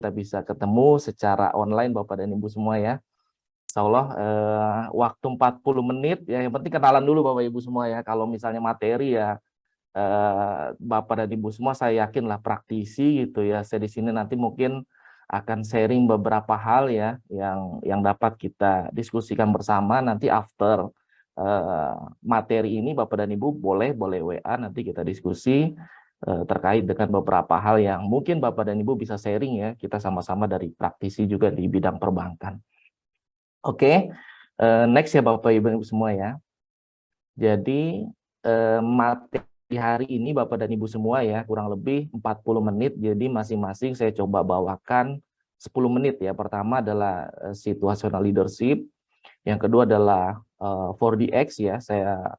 kita bisa ketemu secara online Bapak dan Ibu semua ya. Insya Allah waktu 40 menit ya, yang penting kenalan dulu Bapak Ibu semua ya. Kalau misalnya materi ya Bapak dan Ibu semua saya yakin lah praktisi gitu ya. Saya di sini nanti mungkin akan sharing beberapa hal ya yang dapat kita diskusikan bersama nanti after materi ini. Bapak dan Ibu boleh WA nanti kita diskusi terkait dengan beberapa hal yang mungkin Bapak dan Ibu bisa sharing ya. Kita sama-sama dari praktisi juga di bidang perbankan. Oke, next ya Bapak Ibu semua ya. Jadi materi hari ini Bapak dan Ibu semua ya, kurang lebih 40 menit. Jadi masing-masing saya coba bawakan 10 menit ya. Pertama adalah situational leadership. Yang kedua adalah 4DX ya. Saya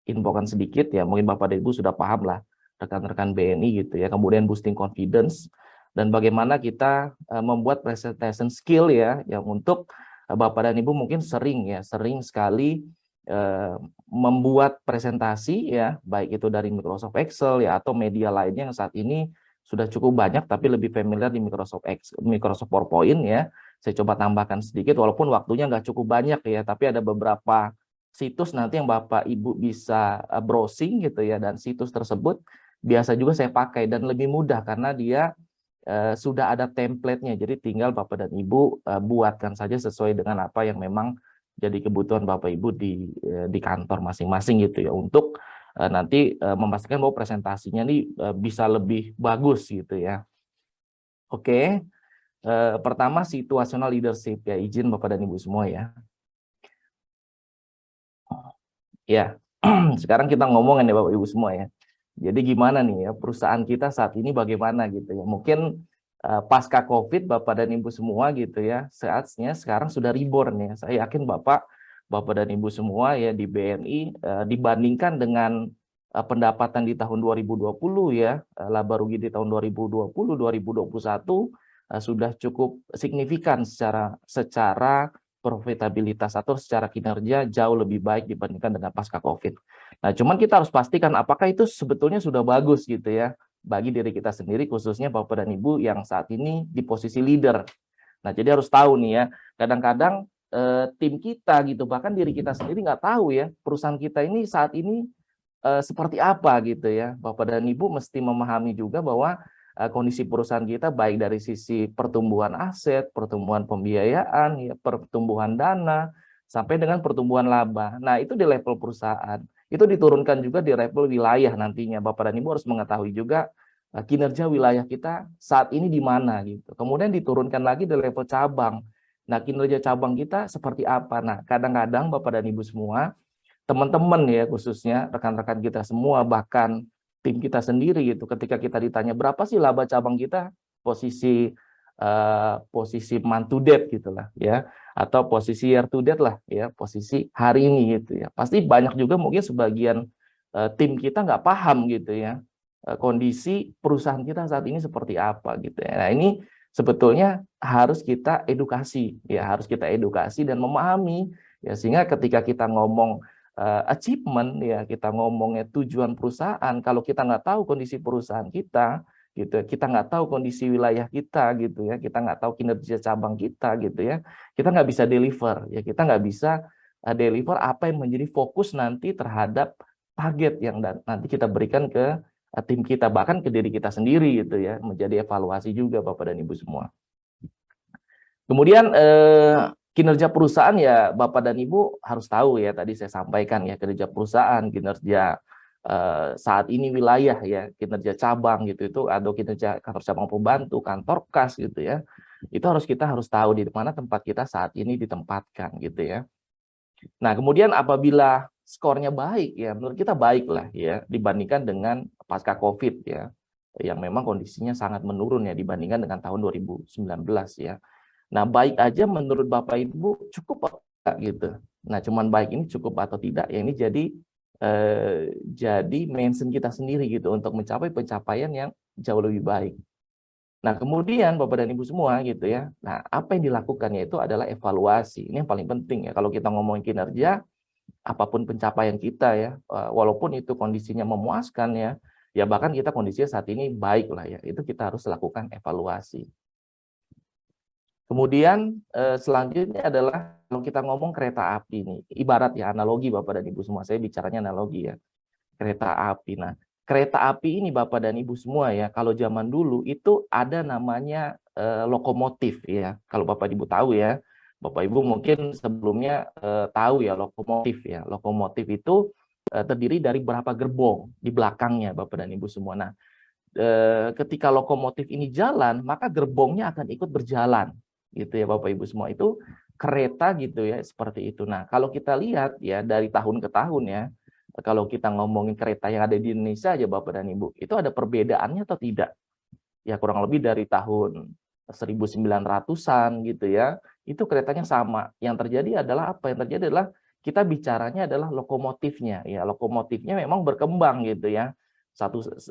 infokan sedikit ya. Mungkin Bapak dan Ibu sudah paham lah rekan-rekan BNI gitu ya. Kemudian boosting confidence dan bagaimana kita membuat presentation skill ya yang untuk Bapak dan Ibu mungkin sering sekali membuat presentasi ya, baik itu dari Microsoft Excel ya atau media lainnya yang saat ini sudah cukup banyak tapi lebih familiar di Microsoft PowerPoint ya. Saya coba tambahkan sedikit walaupun waktunya nggak cukup banyak ya, tapi ada beberapa situs nanti yang Bapak Ibu bisa browsing gitu ya, dan situs tersebut biasa juga saya pakai dan lebih mudah karena dia sudah ada template-nya, jadi tinggal Bapak dan Ibu buatkan saja sesuai dengan apa yang memang jadi kebutuhan Bapak Ibu di kantor masing-masing gitu ya, untuk nanti memastikan bahwa presentasinya nih bisa lebih bagus gitu ya. Oke, pertama situational leadership ya, izin Bapak dan Ibu semua ya. Ya, sekarang kita ngomongin ya Bapak Ibu semua ya. Jadi gimana nih ya perusahaan kita saat ini bagaimana gitu ya. Mungkin pasca COVID Bapak dan Ibu semua gitu ya, saatnya sekarang sudah reborn ya. Saya yakin Bapak dan Ibu semua ya di BNI dibandingkan dengan pendapatan di tahun 2020 ya, laba rugi di tahun 2020, 2021 sudah cukup signifikan secara profitabilitas atau secara kinerja jauh lebih baik dibandingkan dengan pasca COVID. Nah, cuman kita harus pastikan apakah itu sebetulnya sudah bagus gitu ya bagi diri kita sendiri, khususnya Bapak dan Ibu yang saat ini di posisi leader. Nah, jadi harus tahu nih ya, kadang-kadang tim kita gitu, bahkan diri kita sendiri nggak tahu ya, perusahaan kita ini saat ini seperti apa gitu ya. Bapak dan Ibu mesti memahami juga bahwa kondisi perusahaan kita baik dari sisi pertumbuhan aset, pertumbuhan pembiayaan, ya, pertumbuhan dana, sampai dengan pertumbuhan laba. Nah, itu di level perusahaan. Itu diturunkan juga di level wilayah nantinya. Bapak dan Ibu harus mengetahui juga kinerja wilayah kita saat ini di mana gitu. Kemudian diturunkan lagi di level cabang. Nah, kinerja cabang kita seperti apa? Nah, kadang-kadang Bapak dan Ibu semua, teman-teman ya khususnya rekan-rekan kita semua, bahkan tim kita sendiri gitu, ketika kita ditanya berapa sih laba cabang kita, posisi month to date gitulah ya, atau posisi year to date lah ya, posisi hari ini gitu ya, pasti banyak juga mungkin sebagian tim kita nggak paham gitu ya kondisi perusahaan kita saat ini seperti apa gitu ya. Nah, ini sebetulnya harus kita edukasi ya, harus kita edukasi dan memahami ya, sehingga ketika kita ngomong achievement ya, kita ngomongnya tujuan perusahaan, kalau kita nggak tahu kondisi perusahaan kita gitu, kita nggak tahu kondisi wilayah kita gitu ya, kita nggak tahu kinerja cabang kita gitu ya, kita nggak bisa deliver ya, kita nggak bisa deliver apa yang menjadi fokus nanti terhadap target yang nanti kita berikan ke tim kita, bahkan ke diri kita sendiri gitu ya, menjadi evaluasi juga Bapak dan Ibu semua. Kemudian kinerja perusahaan ya Bapak dan Ibu harus tahu ya, tadi saya sampaikan ya, kinerja perusahaan, kinerja saat ini wilayah ya, kinerja cabang gitu, itu atau kinerja kantor cabang pembantu, kantor kas gitu ya, itu kita harus tahu di mana tempat kita saat ini ditempatkan gitu ya. Nah, kemudian apabila skornya baik ya, menurut kita baik lah ya dibandingkan dengan pasca COVID ya, yang memang kondisinya sangat menurun ya dibandingkan dengan tahun 2019 ya. Nah, baik aja menurut Bapak Ibu cukup apa gitu. Nah, cuman baik ini cukup atau tidak ya, ini jadi mention kita sendiri gitu untuk mencapai pencapaian yang jauh lebih baik. Nah, kemudian Bapak dan Ibu semua gitu ya. Nah, apa yang dilakukan yaitu adalah evaluasi. Ini yang paling penting ya. Kalau kita ngomongin kinerja, apapun pencapaian kita ya, walaupun itu kondisinya memuaskan ya bahkan kita kondisinya saat ini baik lah ya, itu kita harus lakukan evaluasi. Kemudian selanjutnya adalah kalau kita ngomong kereta api nih, ibarat ya analogi Bapak dan Ibu semua, saya bicaranya analogi ya, kereta api. Nah, kereta api ini Bapak dan Ibu semua ya, kalau zaman dulu itu ada namanya lokomotif ya. Kalau Bapak Ibu tahu ya, Bapak Ibu mungkin sebelumnya tahu ya lokomotif ya. Lokomotif itu terdiri dari berapa gerbong di belakangnya Bapak dan Ibu semua. Nah, ketika lokomotif ini jalan, maka gerbongnya akan ikut berjalan, gitu ya Bapak Ibu semua. Itu kereta gitu ya, seperti itu. Nah, kalau kita lihat ya dari tahun ke tahun ya, kalau kita ngomongin kereta yang ada di Indonesia aja Bapak dan Ibu, itu ada perbedaannya atau tidak? Ya kurang lebih dari tahun 1900-an gitu ya, itu keretanya sama. Yang terjadi adalah apa? Yang terjadi adalah kita bicaranya adalah lokomotifnya. Ya, lokomotifnya memang berkembang gitu ya.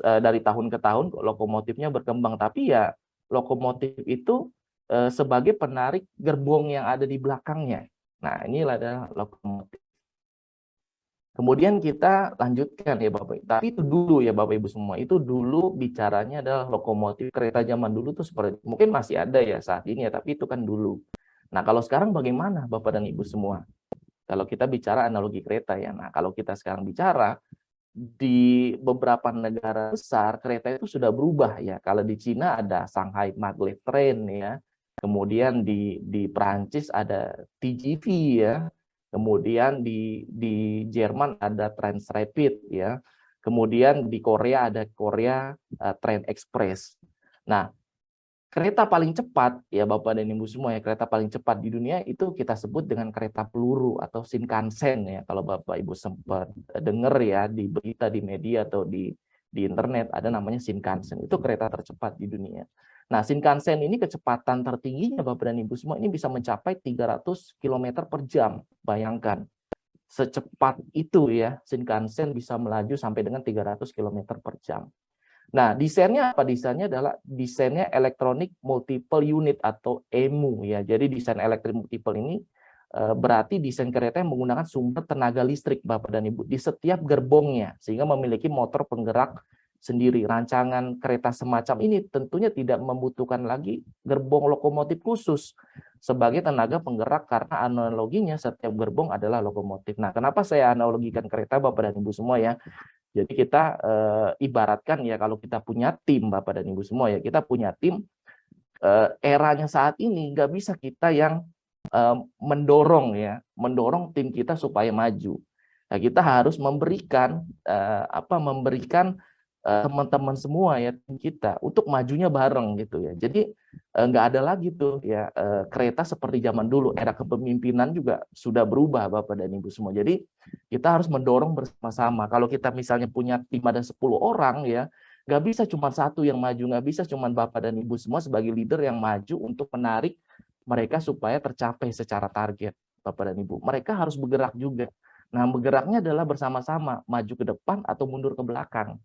Dari tahun ke tahun lokomotifnya berkembang, tapi ya lokomotif itu sebagai penarik gerbong yang ada di belakangnya. Nah, inilah adalah lokomotif. Kemudian kita lanjutkan ya Bapak. Tapi itu dulu ya Bapak Ibu semua. Itu dulu bicaranya adalah lokomotif kereta zaman dulu tuh seperti mungkin masih ada ya saat ini ya, tapi itu kan dulu. Nah, kalau sekarang bagaimana Bapak dan Ibu semua? Kalau kita bicara analogi kereta ya. Nah, kalau kita sekarang bicara di beberapa negara besar kereta itu sudah berubah ya. Kalau di Cina ada Shanghai Maglev Train ya. Kemudian di Perancis ada TGV ya. Kemudian di Jerman ada Transrapid ya. Kemudian di Korea ada Korea Train Express. Nah, kereta paling cepat ya Bapak dan Ibu semua ya, kereta paling cepat di dunia itu kita sebut dengan kereta peluru atau Shinkansen ya. Kalau Bapak Ibu sempat dengar ya di berita, di media atau di internet ada namanya Shinkansen. Itu kereta tercepat di dunia. Nah, Shinkansen ini kecepatan tertingginya Bapak dan Ibu semua ini bisa mencapai 300 km per jam. Bayangkan. Secepat itu ya Shinkansen bisa melaju sampai dengan 300 km per jam. Nah, desainnya apa? Desainnya adalah desainnya Electronic Multiple Unit atau EMU ya. Jadi desain elektrik multiple ini berarti desain kereta yang menggunakan sumber tenaga listrik Bapak dan Ibu di setiap gerbongnya sehingga memiliki motor penggerak sendiri. Rancangan kereta semacam ini tentunya tidak membutuhkan lagi gerbong lokomotif khusus sebagai tenaga penggerak karena analoginya setiap gerbong adalah lokomotif. Nah, kenapa saya analogikan kereta Bapak dan Ibu semua ya? Jadi kita ibaratkan ya kalau kita punya tim Bapak dan Ibu semua ya, kita punya tim eranya saat ini nggak bisa kita yang mendorong tim kita supaya maju. Nah, kita harus memberikan teman-teman semua ya tim kita untuk majunya bareng gitu ya. Jadi nggak ada lagi tuh ya kereta seperti zaman dulu, era kepemimpinan juga sudah berubah Bapak dan Ibu semua. Jadi kita harus mendorong bersama-sama. Kalau kita misalnya punya tim ada 10 orang ya, nggak bisa cuma satu yang maju, nggak bisa cuma Bapak dan Ibu semua sebagai leader yang maju untuk menarik mereka supaya tercapai secara target Bapak dan Ibu. Mereka harus bergerak juga. Nah, bergeraknya adalah bersama-sama, maju ke depan atau mundur ke belakang.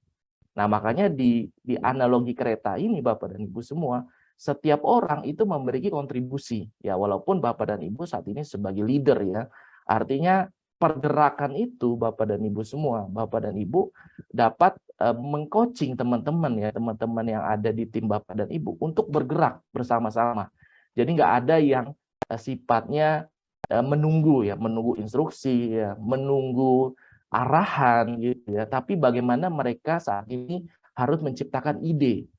Nah, makanya di analogi kereta ini Bapak dan Ibu semua, setiap orang itu memiliki kontribusi. Ya, walaupun Bapak dan Ibu saat ini sebagai leader ya. Artinya pergerakan itu Bapak dan Ibu semua, Bapak dan Ibu dapat mengcoaching teman-teman ya, teman-teman yang ada di tim Bapak dan Ibu untuk bergerak bersama-sama. Jadi nggak ada yang sifatnya menunggu ya, menunggu instruksi ya, menunggu arahan gitu ya, tapi bagaimana mereka saat ini harus menciptakan ide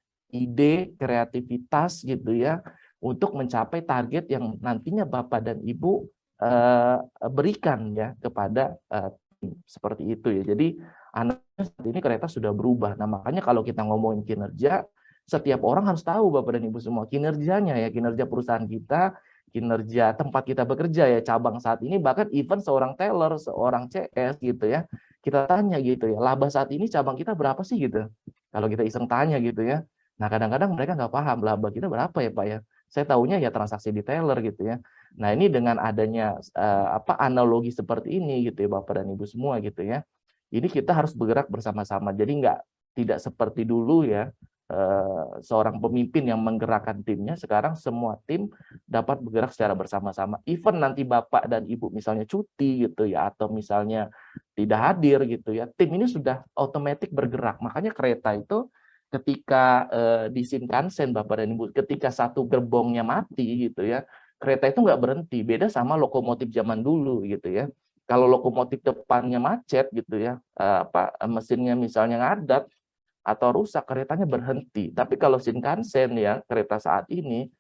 kreativitas gitu ya untuk mencapai target yang nantinya Bapak dan Ibu berikan ya kepada seperti itu ya. Jadi saat ini kereta sudah berubah. Nah, makanya kalau kita ngomongin kinerja, setiap orang harus tahu Bapak dan Ibu semua kinerjanya ya, kinerja perusahaan kita, kinerja tempat kita bekerja ya, cabang saat ini, bahkan even seorang teller, seorang CS gitu ya, kita tanya gitu ya, laba saat ini cabang kita berapa sih gitu, kalau kita iseng tanya gitu ya. Nah, kadang-kadang mereka nggak paham laba kita berapa ya Pak ya, saya tahunya ya transaksi di teller gitu ya. Nah, ini dengan adanya analogi seperti ini gitu ya Bapak dan Ibu semua gitu ya, ini kita harus bergerak bersama-sama, jadi tidak seperti dulu ya, seorang pemimpin yang menggerakkan timnya. Sekarang semua tim dapat bergerak secara bersama-sama. Even nanti Bapak dan Ibu misalnya cuti gitu ya, atau misalnya tidak hadir gitu ya, tim ini sudah otomatis bergerak. Makanya kereta itu ketika di Shinkansen Bapak dan Ibu, ketika satu gerbongnya mati gitu ya, kereta itu nggak berhenti. Beda sama lokomotif zaman dulu gitu ya. Kalau lokomotif depannya macet gitu ya, mesinnya misalnya ngadat atau rusak, keretanya berhenti. Tapi kalau Shinkansen ya, kereta saat ini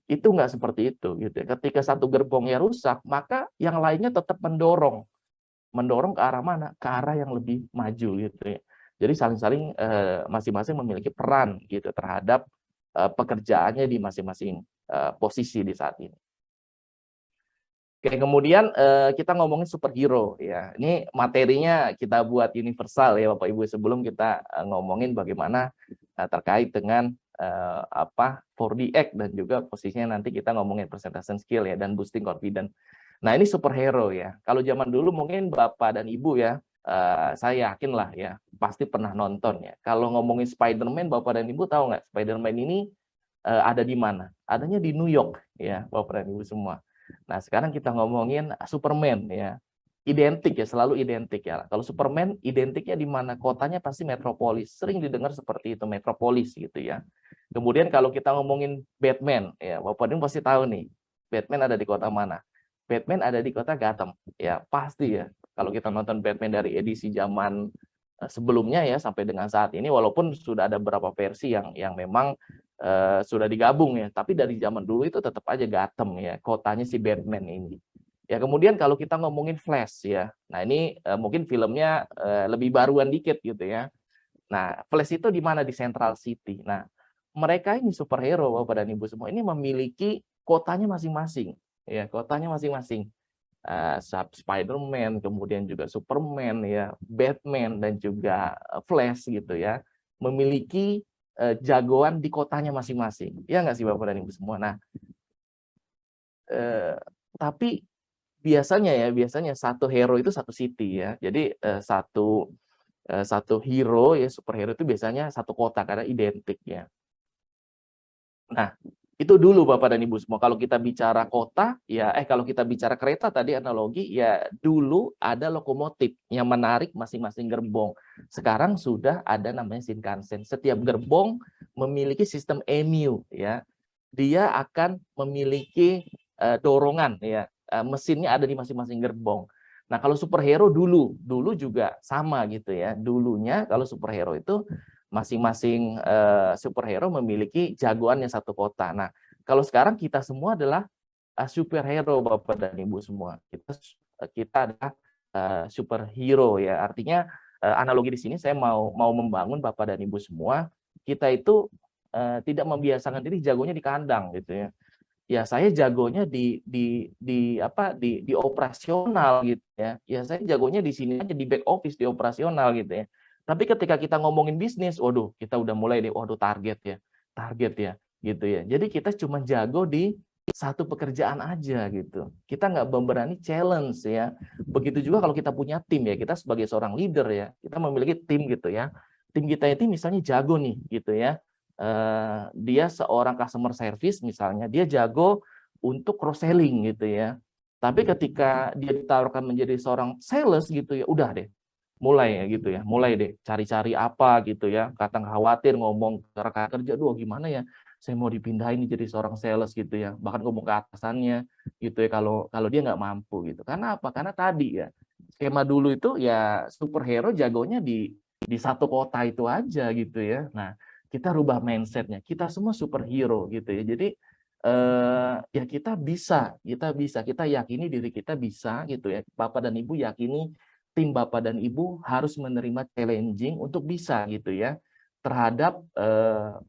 itu nggak seperti itu gitu ya. Ketika satu gerbongnya rusak, maka yang lainnya tetap mendorong ke arah mana? Ke arah yang lebih maju gitu ya. Jadi saling-saling masing-masing memiliki peran gitu terhadap pekerjaannya di masing-masing posisi di saat ini. Oke, kemudian kita ngomongin superhero ya. Ini materinya kita buat universal ya Bapak Ibu, sebelum kita ngomongin bagaimana terkait dengan 4DX dan juga posisinya nanti kita ngomongin presentation skill ya dan boosting confidence. Nah, ini superhero ya. Kalau zaman dulu mungkin Bapak dan Ibu ya, saya yakin lah ya, pasti pernah nonton ya. Kalau ngomongin Spider-Man, Bapak dan Ibu tahu nggak Spider-Man ini ada di mana? Adanya di New York ya, Bapak dan Ibu semua. Nah, sekarang kita ngomongin Superman ya. Identik ya, selalu identik ya. Kalau Superman identiknya di mana? Kotanya pasti metropolis. Sering didengar seperti itu, metropolis gitu ya. Kemudian kalau kita ngomongin Batman ya, Bapak ini pasti tahu nih. Batman ada di kota mana? Batman ada di kota Gotham. Ya, pasti ya. Kalau kita nonton Batman dari edisi zaman sebelumnya ya sampai dengan saat ini, walaupun sudah ada beberapa versi yang memang sudah digabung ya, tapi dari zaman dulu itu tetap aja Gotham ya, kotanya si Batman ini. Ya, kemudian kalau kita ngomongin Flash ya, nah ini mungkin filmnya lebih baruan dikit gitu ya. Nah, Flash itu di mana? Di Central City. Nah, mereka ini superhero Bapak dan Ibu semua ini memiliki kotanya masing-masing ya, kotanya masing-masing. Spider-Man, kemudian juga Superman ya, Batman dan juga Flash gitu ya, memiliki jagoan di kotanya masing-masing. Ya nggak sih Bapak dan Ibu semua? Nah, tapi biasanya satu hero itu satu city ya. Jadi satu hero ya, superhero itu biasanya satu kota karena identik ya. Nah, itu dulu Bapak dan Ibu semua. Kalau kita bicara kota, ya kalau kita bicara kereta tadi analogi, ya dulu ada lokomotif yang menarik masing-masing gerbong. Sekarang sudah ada namanya Shinkansen. Setiap gerbong memiliki sistem EMU ya. Dia akan memiliki dorongan ya. Mesinnya ada di masing-masing gerbong. Nah, kalau superhero dulu juga sama gitu ya. Dulunya kalau superhero itu masing-masing superhero memiliki jagoannya satu kota. Nah, kalau sekarang kita semua adalah superhero Bapak dan Ibu semua. Kita adalah superhero ya. Artinya analogi di sini saya mau membangun Bapak dan Ibu semua, kita itu tidak membiasakan diri jagonya di kandang gitu ya. Ya saya jagonya di operasional gitu ya. Ya saya jagonya di sini aja di back office, di operasional gitu ya. Tapi ketika kita ngomongin bisnis, waduh, kita udah mulai deh, waduh target ya, gitu ya. Jadi kita cuma jago di satu pekerjaan aja gitu. Kita nggak berani challenge ya. Begitu juga kalau kita punya tim ya, kita sebagai seorang leader ya, kita memiliki tim gitu ya. Tim kita itu misalnya jago nih gitu ya. Dia seorang customer service misalnya, dia jago untuk cross selling gitu ya. Tapi ketika dia ditawarkan menjadi seorang sales gitu ya, udah deh, mulai ya gitu ya, mulai deh cari-cari apa gitu ya, kadang khawatir ngomong ke rekan kerja, duh gimana ya, saya mau dipindahin jadi seorang sales gitu ya, bahkan ngomong ke atasannya gitu ya, kalau kalau dia nggak mampu gitu. Karena apa? Karena tadi ya, skema dulu itu ya superhero jagonya di satu kota itu aja gitu ya. Nah, kita rubah mindsetnya, kita semua superhero gitu ya. Jadi ya kita yakini diri kita bisa gitu ya. Bapak dan Ibu yakini tim Bapak dan Ibu harus menerima challenging untuk bisa gitu ya terhadap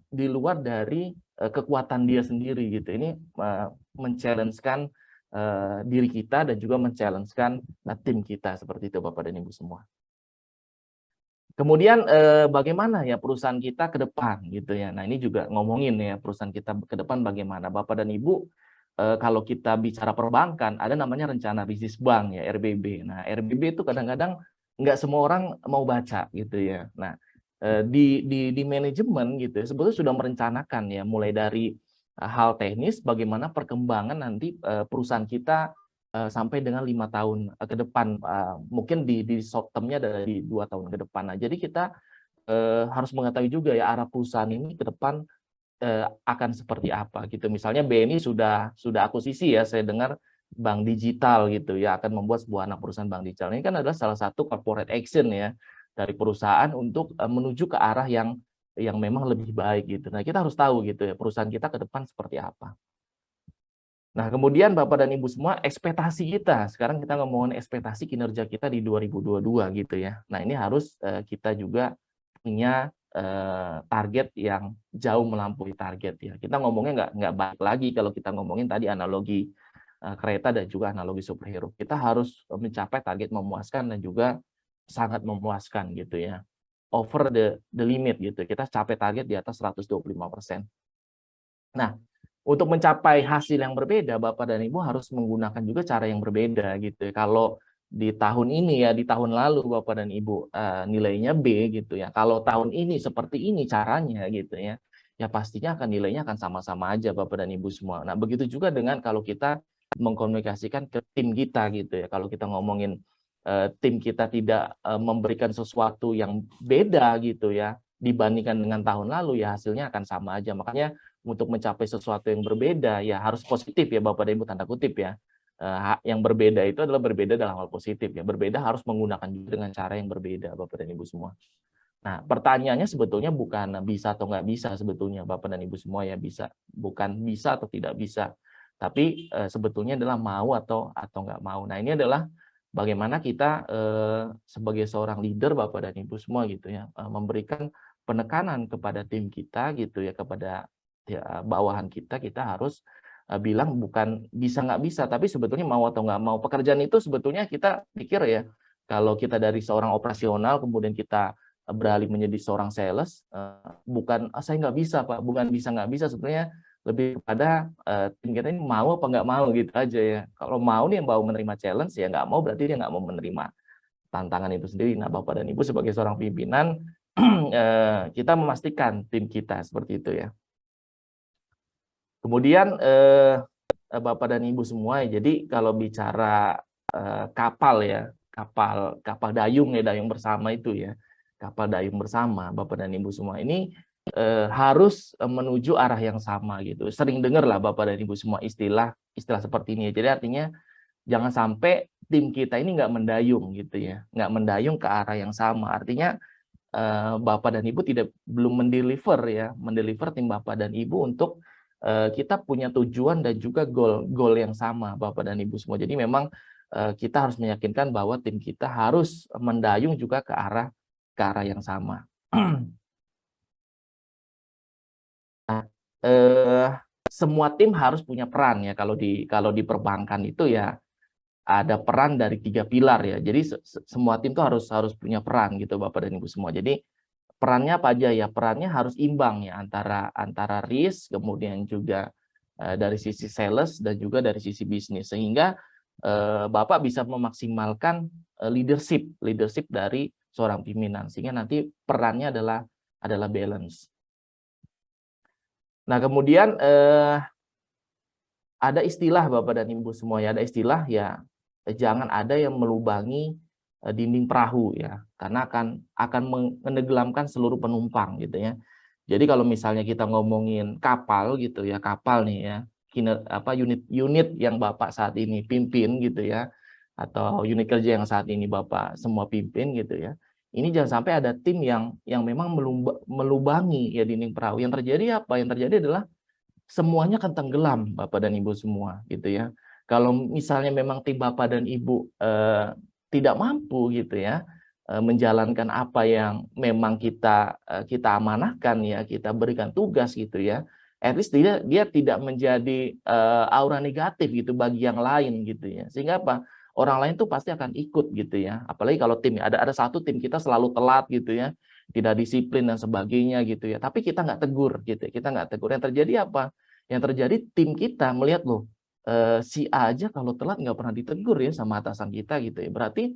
di luar dari kekuatan dia sendiri gitu. Ini men-challenge-kan diri kita dan juga men-challenge-kan tim kita seperti itu Bapak dan Ibu semua. Kemudian bagaimana ya perusahaan kita ke depan gitu ya. Nah, ini juga ngomongin ya perusahaan kita ke depan bagaimana. Bapak dan Ibu, kalau kita bicara perbankan ada namanya rencana bisnis bank ya, RBB. Nah, RBB itu kadang-kadang nggak semua orang mau baca gitu ya. Nah, di manajemen gitu ya, sebetulnya sudah merencanakan ya mulai dari hal teknis bagaimana perkembangan nanti perusahaan kita sampai dengan 5 tahun ke depan, mungkin di short term-nya dari 2 tahun ke depan. Nah, jadi kita harus mengetahui juga ya arah perusahaan ini ke depan akan seperti apa gitu. Misalnya BNI sudah akuisisi ya, saya dengar bank digital gitu ya, akan membuat sebuah anak perusahaan bank digital. Ini kan adalah salah satu corporate action ya dari perusahaan untuk menuju ke arah yang memang lebih baik gitu. Nah, kita harus tahu gitu ya perusahaan kita ke depan seperti apa. Nah, kemudian Bapak dan Ibu semua, ekspektasi kita. Sekarang kita ngomongin ekspektasi kinerja kita di 2022 gitu ya. Nah, ini harus kita juga punya target yang jauh melampaui target ya. Kita ngomongnya nggak baik lagi kalau kita ngomongin tadi analogi kereta dan juga analogi superhero. Kita harus mencapai target memuaskan dan juga sangat memuaskan gitu ya. Over the limit gitu. Kita capai target di atas 125%. Nah, untuk mencapai hasil yang berbeda, Bapak dan Ibu harus menggunakan juga cara yang berbeda gitu ya. Kalau di tahun ini ya, di tahun lalu Bapak dan Ibu nilainya B gitu ya. Kalau tahun ini seperti ini caranya gitu ya, ya pastinya nilainya akan sama-sama aja Bapak dan Ibu semua. Nah, begitu juga dengan kalau kita mengkomunikasikan ke tim kita gitu ya. Kalau kita ngomongin tim kita tidak memberikan sesuatu yang beda gitu ya dibandingkan dengan tahun lalu, ya hasilnya akan sama aja. Makanya untuk mencapai sesuatu yang berbeda ya harus positif ya Bapak dan Ibu, tanda kutip ya. Yang berbeda itu adalah berbeda dalam hal positif ya. Berbeda harus menggunakan juga dengan cara yang berbeda Bapak dan Ibu semua. Nah, pertanyaannya sebetulnya bukan bisa atau nggak bisa sebetulnya Bapak dan Ibu semua ya, bukan bisa atau tidak bisa. Tapi sebetulnya adalah mau atau nggak mau. Nah, ini adalah bagaimana kita sebagai seorang leader Bapak dan Ibu semua gitu ya, memberikan penekanan kepada tim kita gitu ya, kepada ya, bawahan kita harus bilang bukan bisa nggak bisa, tapi sebetulnya mau atau nggak mau. Pekerjaan itu sebetulnya kita pikir ya, kalau kita dari seorang operasional kemudian kita beralih menjadi seorang sales, bukan saya nggak bisa Pak, bukan bisa nggak bisa, sebenarnya lebih kepada tim kita ini mau apa nggak mau gitu aja ya. Kalau mau nih yang mau menerima challenge, ya nggak mau berarti dia nggak mau menerima tantangan itu sendiri. Nah, Bapak dan Ibu sebagai seorang pimpinan, kita memastikan tim kita seperti itu ya. Kemudian Bapak dan Ibu semua, jadi kalau bicara kapal ya, kapal dayung ya, dayung bersama itu ya, kapal dayung bersama Bapak dan Ibu semua ini harus menuju arah yang sama gitu. Sering dengar lah Bapak dan Ibu semua istilah seperti ini. Jadi artinya jangan sampai tim kita ini nggak mendayung gitu ya, nggak mendayung ke arah yang sama. Artinya Bapak dan Ibu belum mendeliver tim Bapak dan Ibu untuk kita punya tujuan dan juga goal yang sama Bapak dan Ibu semua. Jadi memang kita harus meyakinkan bahwa tim kita harus mendayung juga ke arah yang sama. Nah, semua tim harus punya peran ya. Kalau di perbankan itu ya ada peran dari 3 pilar ya. Jadi semua tim itu harus punya peran gitu Bapak dan Ibu semua. Jadi perannya apa aja ya? Perannya harus imbang ya antara risk, kemudian juga dari sisi sales dan juga dari sisi bisnis, sehingga Bapak bisa memaksimalkan leadership dari seorang pimpinan, sehingga nanti perannya adalah balance. Nah, kemudian ada istilah Bapak dan Ibu semua ya, ada istilah ya, jangan ada yang melubangi dinding perahu ya, karena akan menenggelamkan seluruh penumpang gitu ya. Jadi kalau misalnya kita ngomongin kapal gitu ya, kapal nih ya, unit yang Bapak saat ini pimpin gitu ya, atau unit kerja yang saat ini Bapak semua pimpin gitu ya. Ini jangan sampai ada tim yang memang melubangi ya dinding perahu. Yang terjadi apa? Yang terjadi adalah semuanya akan tenggelam Bapak dan Ibu semua gitu ya. Kalau misalnya memang tim Bapak dan Ibu tidak mampu gitu ya menjalankan apa yang memang kita amanahkan ya, kita berikan tugas gitu ya. At least dia tidak menjadi aura negatif gitu bagi yang lain gitu ya. Sehingga apa? Orang lain tuh pasti akan ikut gitu ya. Apalagi kalau tim ada satu tim kita selalu telat gitu ya, tidak disiplin dan sebagainya gitu ya. Tapi kita nggak tegur gitu ya. Kita nggak tegur. Yang terjadi apa? Yang terjadi tim kita melihat loh, si A aja kalau telat nggak pernah ditegur ya sama atasan kita gitu ya. Berarti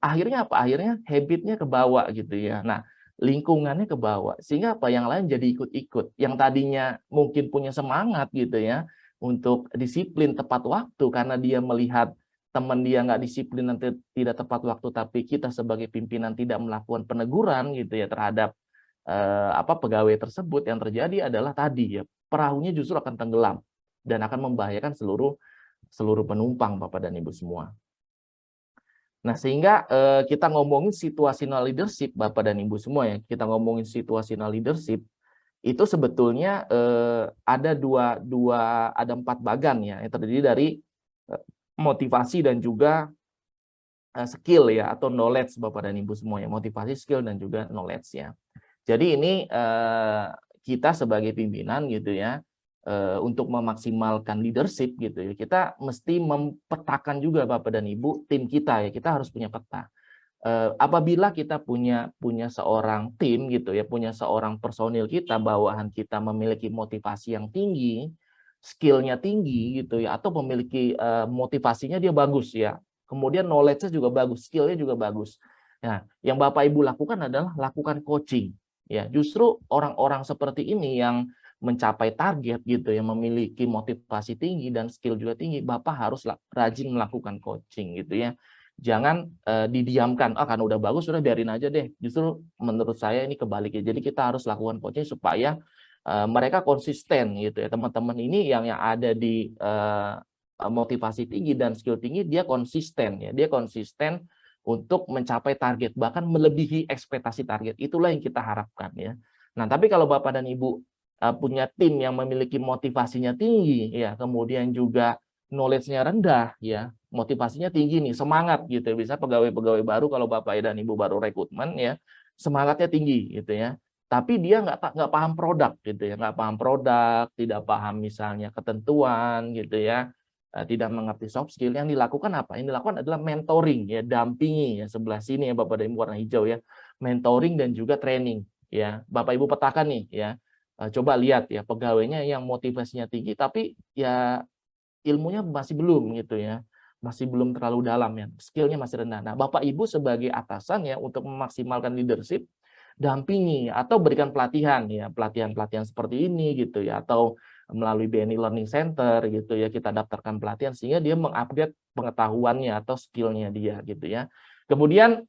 akhirnya apa? Akhirnya habitnya kebawa gitu ya. Nah, lingkungannya kebawa. Sehingga apa? Yang lain jadi ikut-ikut. Yang tadinya mungkin punya semangat gitu ya untuk disiplin tepat waktu karena dia melihat teman dia nggak disiplin nanti tidak tepat waktu, tapi kita sebagai pimpinan tidak melakukan peneguran gitu ya terhadap pegawai tersebut, yang terjadi adalah tadi ya, perahunya justru akan tenggelam dan akan membahayakan seluruh penumpang, Bapak dan Ibu semua. Nah, sehingga kita ngomongin situational leadership, Bapak dan Ibu semua ya, kita ngomongin situational leadership, itu sebetulnya ada 4 bagan ya, yang terdiri dari motivasi dan juga skill ya, atau knowledge, Bapak dan Ibu semua ya, motivasi, skill, dan juga knowledge ya. Jadi ini kita sebagai pimpinan gitu ya, untuk memaksimalkan leadership gitu ya, kita mesti mempetakan juga, Bapak dan Ibu, tim kita ya, kita harus punya peta. Apabila kita punya seorang tim gitu ya, punya seorang personil kita, bawahan kita memiliki motivasi yang tinggi, skill-nya tinggi gitu ya, atau memiliki motivasinya dia bagus ya, kemudian knowledge-nya juga bagus, skill-nya juga bagus. Nah, yang Bapak Ibu lakukan adalah lakukan coaching ya. Justru orang-orang seperti ini yang mencapai target gitu ya, memiliki motivasi tinggi dan skill juga tinggi, Bapak harus rajin melakukan coaching gitu ya. Jangan didiamkan, kan udah bagus, udah biarin aja deh. Justru menurut saya ini kebaliknya. Jadi kita harus lakukan coaching supaya mereka konsisten gitu ya. Teman-teman ini yang ada di motivasi tinggi dan skill tinggi, dia konsisten ya. Dia konsisten untuk mencapai target, bahkan melebihi ekspektasi target. Itulah yang kita harapkan ya. Nah, tapi kalau Bapak dan Ibu punya tim yang memiliki motivasinya tinggi ya, kemudian juga knowledge-nya rendah ya, motivasinya tinggi nih, semangat gitu ya. Bisa pegawai-pegawai baru kalau Bapak dan Ibu baru rekrutmen ya, semangatnya tinggi gitu ya. Tapi dia nggak paham produk gitu ya, nggak paham produk, tidak paham misalnya ketentuan gitu ya, tidak mengerti soft skill. Yang dilakukan apa? Yang dilakukan adalah mentoring ya, dampingi ya, sebelah sini ya Bapak dan Ibu warna hijau ya, mentoring dan juga training ya. Bapak Ibu petakan nih ya, coba lihat ya pegawainya yang motivasinya tinggi tapi ya ilmunya masih belum gitu ya, masih belum terlalu dalam ya, skill-nya masih rendah. Nah, Bapak Ibu sebagai atasan ya, untuk memaksimalkan leadership, dampingi atau berikan pelatihan ya, pelatihan-pelatihan seperti ini gitu ya, atau melalui BNI Learning Center gitu ya, kita daftarkan pelatihan sehingga dia mengupgrade pengetahuannya atau skill-nya dia gitu ya. Kemudian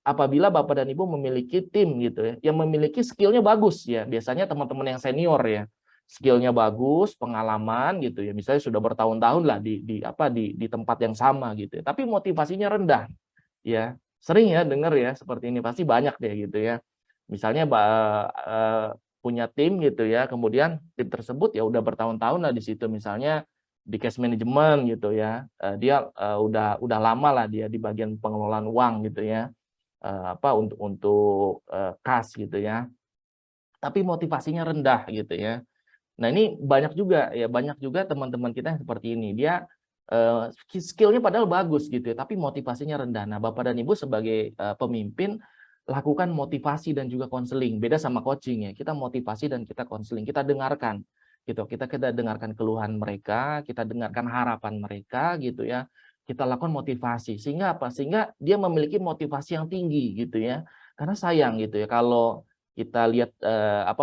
apabila Bapak dan Ibu memiliki tim gitu ya, yang memiliki skill-nya bagus ya, biasanya teman-teman yang senior ya, skill-nya bagus, pengalaman gitu ya, misalnya sudah bertahun-tahun lah di tempat yang sama gitu ya, tapi motivasinya rendah ya. Sering ya dengar ya seperti ini, pasti banyak deh gitu ya. Misalnya punya tim gitu ya, kemudian tim tersebut ya udah bertahun-tahun lah di situ, misalnya di cash management gitu ya, dia udah lama lah dia di bagian pengelolaan uang gitu ya, untuk kas gitu ya, tapi motivasinya rendah gitu ya. Nah, ini banyak juga teman-teman kita yang seperti ini. Dia skill-nya padahal bagus gitu ya, tapi motivasinya rendah. Nah, Bapak dan Ibu sebagai pemimpin, lakukan motivasi dan juga konseling. Beda sama coaching ya. Kita motivasi dan kita konseling. Kita dengarkan gitu. Kita dengarkan keluhan mereka, kita dengarkan harapan mereka gitu ya. Kita lakukan motivasi. Sehingga apa? Sehingga dia memiliki motivasi yang tinggi gitu ya. Karena sayang gitu ya kalau kita lihat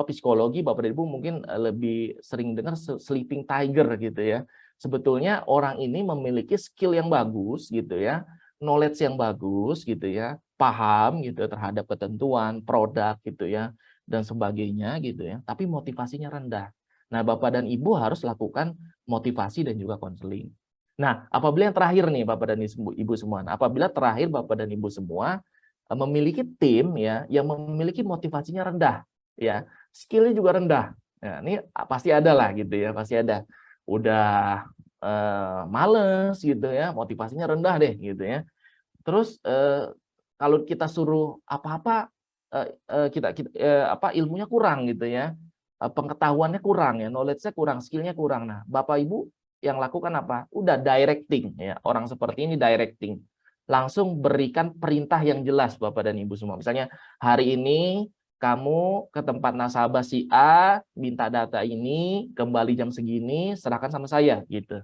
psikologi, Bapak dan Ibu mungkin lebih sering dengar sleeping tiger gitu ya. Sebetulnya orang ini memiliki skill yang bagus gitu ya, knowledge yang bagus gitu ya, paham gitu terhadap ketentuan, produk gitu ya, dan sebagainya gitu ya, tapi motivasinya rendah. Nah, Bapak dan Ibu harus lakukan motivasi dan juga konseling. Nah, apabila yang terakhir nih Bapak dan Ibu semua, nah, apabila terakhir Bapak dan Ibu semua memiliki tim ya yang memiliki motivasinya rendah ya, skill-nya juga rendah. Nah, ini pasti ada lah gitu ya, pasti ada. Udah males gitu ya, motivasinya rendah deh gitu ya. Terus kalau kita suruh apa-apa ilmunya kurang gitu ya. Pengetahuannya kurang ya, knowledge-nya kurang, skill-nya kurang. Nah, Bapak Ibu yang lakukan apa? Udah directing ya. Orang seperti ini directing, langsung berikan perintah yang jelas Bapak dan Ibu semua. Misalnya hari ini kamu ke tempat nasabah si A, minta data ini, kembali jam segini, serahkan sama saya gitu.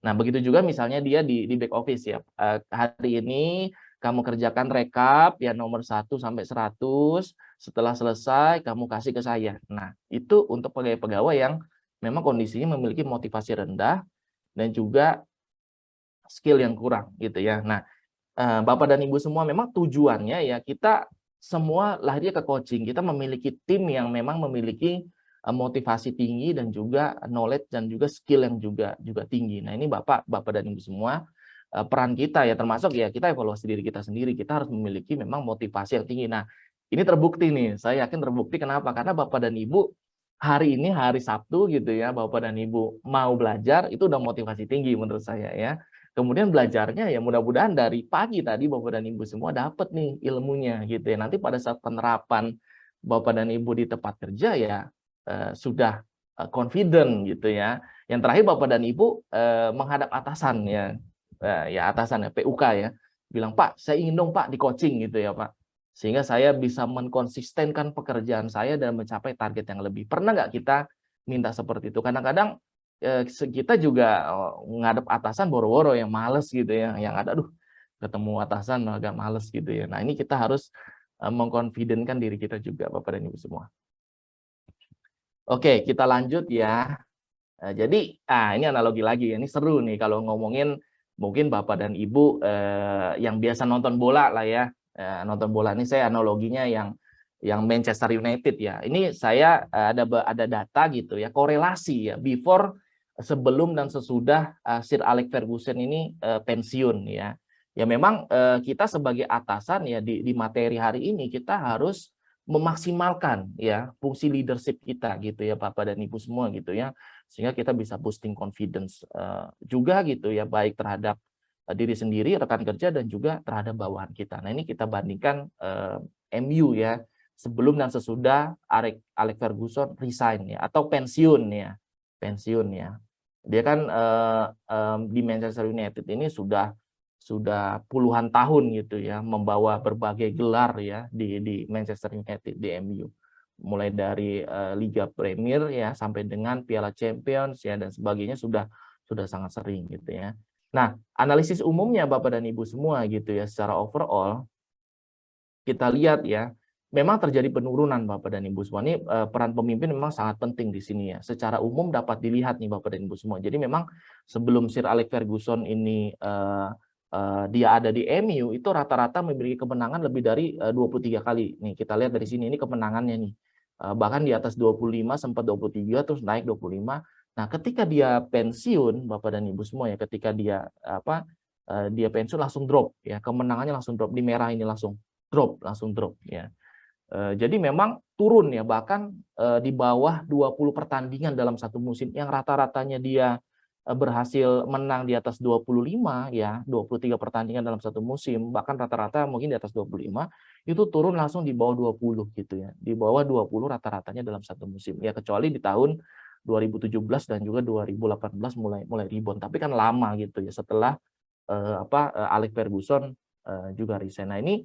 Nah, begitu juga misalnya dia di back office ya. Hari ini kamu kerjakan rekap ya nomor 1 sampai 100, setelah selesai kamu kasih ke saya. Nah, itu untuk pegawai-pegawai yang memang kondisinya memiliki motivasi rendah dan juga skill yang kurang gitu ya. Nah, Bapak dan Ibu semua, memang tujuannya ya kita semua lahirnya ke coaching. Kita memiliki tim yang memang memiliki motivasi tinggi dan juga knowledge dan juga skill yang juga tinggi. Nah, ini Bapak dan Ibu semua, peran kita ya, termasuk ya kita evaluasi diri kita sendiri. Kita harus memiliki memang motivasi yang tinggi. Nah, ini terbukti nih. Saya yakin terbukti. Kenapa? Karena Bapak dan Ibu hari ini hari Sabtu gitu ya, Bapak dan Ibu mau belajar, itu udah motivasi tinggi menurut saya ya. Kemudian belajarnya ya mudah-mudahan dari pagi tadi Bapak dan Ibu semua dapat nih ilmunya gitu ya. Nanti pada saat penerapan Bapak dan Ibu di tempat kerja ya sudah confident gitu ya. Yang terakhir Bapak dan Ibu menghadap atasan ya. Ya atasan ya, PUK ya. Bilang, "Pak, saya ingin dong Pak di coaching," gitu ya Pak. Sehingga saya bisa menkonsistenkan pekerjaan saya dan mencapai target yang lebih. Pernah nggak kita minta seperti itu? Kadang-kadang kita juga ngadep atasan boro-boro yang males gitu ya, yang ada aduh ketemu atasan agak males gitu ya. Nah, ini kita harus mengkonfidenkan diri kita juga Bapak dan Ibu semua. Oke, kita lanjut ya. Jadi ini analogi lagi ya, ini seru nih kalau ngomongin mungkin Bapak dan Ibu yang biasa nonton bola lah ya. Nonton bola ini saya analoginya yang Manchester United ya. Ini saya ada data gitu ya, korelasi ya sebelum dan sesudah Sir Alex Ferguson ini pensiun ya. Ya memang kita sebagai atasan ya di materi hari ini kita harus memaksimalkan ya fungsi leadership kita gitu ya Bapak dan Ibu semua gitu ya, sehingga kita bisa boosting confidence juga gitu ya, baik terhadap diri sendiri, rekan kerja, dan juga terhadap bawahan kita. Nah, ini kita bandingkan MU ya, sebelum dan sesudah Alex Ferguson resign ya, atau pensiun ya. Pensiun ya. Dia kan di Manchester United ini sudah puluhan tahun gitu ya, membawa berbagai gelar ya di Manchester United, di MU. Mulai dari Liga Premier ya sampai dengan Piala Champions ya dan sebagainya sudah sangat sering gitu ya. Nah, analisis umumnya Bapak dan Ibu semua gitu ya, secara overall kita lihat ya, memang terjadi penurunan Bapak dan Ibu semua. Ini peran pemimpin memang sangat penting di sini ya. Secara umum dapat dilihat nih Bapak dan Ibu semua. Jadi memang sebelum Sir Alex Ferguson ini dia ada di MU, itu rata-rata memiliki kemenangan lebih dari 23 kali. Nih kita lihat dari sini, ini kemenangannya nih. Bahkan di atas 25, sempat 23, terus naik 25. Nah, ketika dia pensiun, Bapak dan Ibu semua ya, ketika dia dia pensiun langsung drop ya, kemenangannya langsung drop, di merah ini langsung drop ya. Jadi memang turun ya, bahkan di bawah 20 pertandingan dalam satu musim, yang rata-ratanya dia berhasil menang di atas 25 ya, 23 pertandingan dalam satu musim, bahkan rata-rata mungkin di atas 25, itu turun langsung di bawah 20 gitu ya. Di bawah 20 rata-ratanya dalam satu musim. Ya kecuali di tahun 2017 dan juga 2018 mulai rebound, tapi kan lama gitu ya setelah Alex Ferguson juga resign. Nah, ini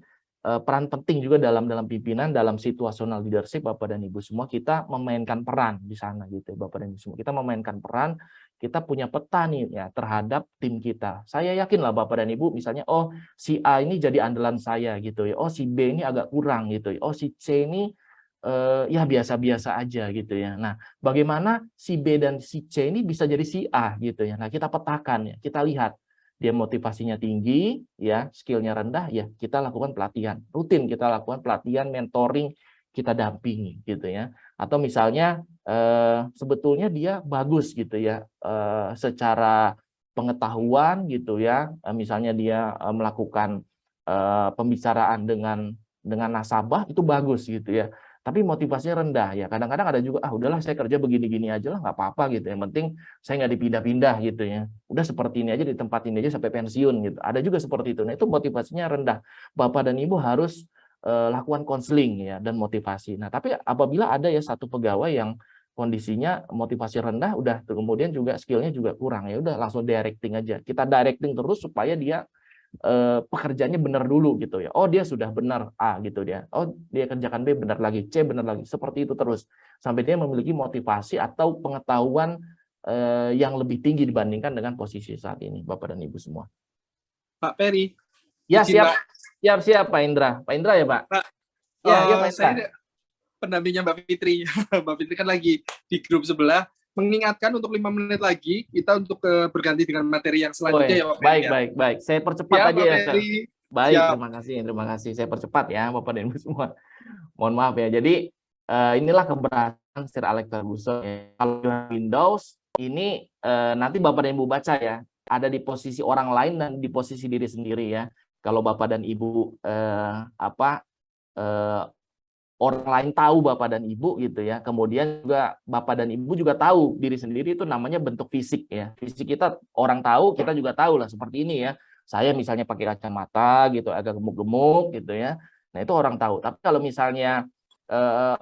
peran penting juga dalam pimpinan, dalam situational leadership Bapak dan Ibu semua, kita memainkan peran di sana gitu ya, Bapak dan Ibu semua. Kita memainkan peran, kita punya peta nih ya terhadap tim kita. Saya yakin lah Bapak dan Ibu, misalnya oh si A ini jadi andalan saya gitu ya. Oh si B ini agak kurang gitu ya. Oh si C ini ya biasa-biasa aja gitu ya. Nah, bagaimana si B dan si C ini bisa jadi si A gitu ya. Nah, kita petakan ya, kita lihat dia motivasinya tinggi, ya skillnya rendah, ya kita lakukan pelatihan rutin, kita lakukan pelatihan, mentoring, kita dampingi gitu ya. Atau misalnya sebetulnya dia bagus gitu ya secara pengetahuan gitu ya, misalnya dia melakukan pembicaraan dengan nasabah itu bagus gitu ya, tapi motivasinya rendah ya. Kadang-kadang ada juga udahlah saya kerja begini-gini aja lah, nggak apa-apa gitu, yang penting saya nggak dipindah-pindah gitu ya, udah seperti ini aja, di tempat ini aja sampai pensiun gitu. Ada juga seperti itu. Nah, itu motivasinya rendah. Bapak dan Ibu harus lakukan konseling ya dan motivasi. Nah, tapi apabila ada ya satu pegawai yang kondisinya motivasi rendah, udah kemudian juga skillnya juga kurang, ya udah langsung directing aja. Kita directing terus supaya dia pekerjaannya benar dulu gitu ya. Oh dia sudah benar A gitu dia. Oh dia kerjakan B benar lagi, C benar lagi. Seperti itu terus sampai dia memiliki motivasi atau pengetahuan yang lebih tinggi dibandingkan dengan posisi saat ini, Bapak dan Ibu semua. Pak Peri. Ya siap, siap Pak Indra. Pak Indra ya Pak? Pak, ya Pak Indra. Saya pendampingnya Mbak Fitri. Mbak Fitri kan lagi di grup sebelah. mengingatkan untuk 5 menit lagi kita untuk berganti dengan materi yang Oh selanjutnya ya, ya Pak Peri. baik. Saya percepat Ya aja Pak ya, Kak. Peri. Baik, Siap. terima kasih. Saya percepat ya, Bapak dan Ibu semua. Mohon maaf ya. Jadi inilah keberhasilan Sir Alex Ferguson. Ya. Kalau Windows ini nanti Bapak dan Ibu baca ya, ada di posisi orang lain dan di posisi diri sendiri ya. Kalau Bapak dan Ibu orang lain tahu Bapak dan Ibu gitu ya. Kemudian juga Bapak dan Ibu juga tahu diri sendiri, itu namanya bentuk fisik ya. Fisik kita orang tahu, kita juga tahu lah seperti ini ya. Saya misalnya pakai kacamata gitu, agak gemuk-gemuk gitu ya. Nah, itu orang tahu. Tapi kalau misalnya eh,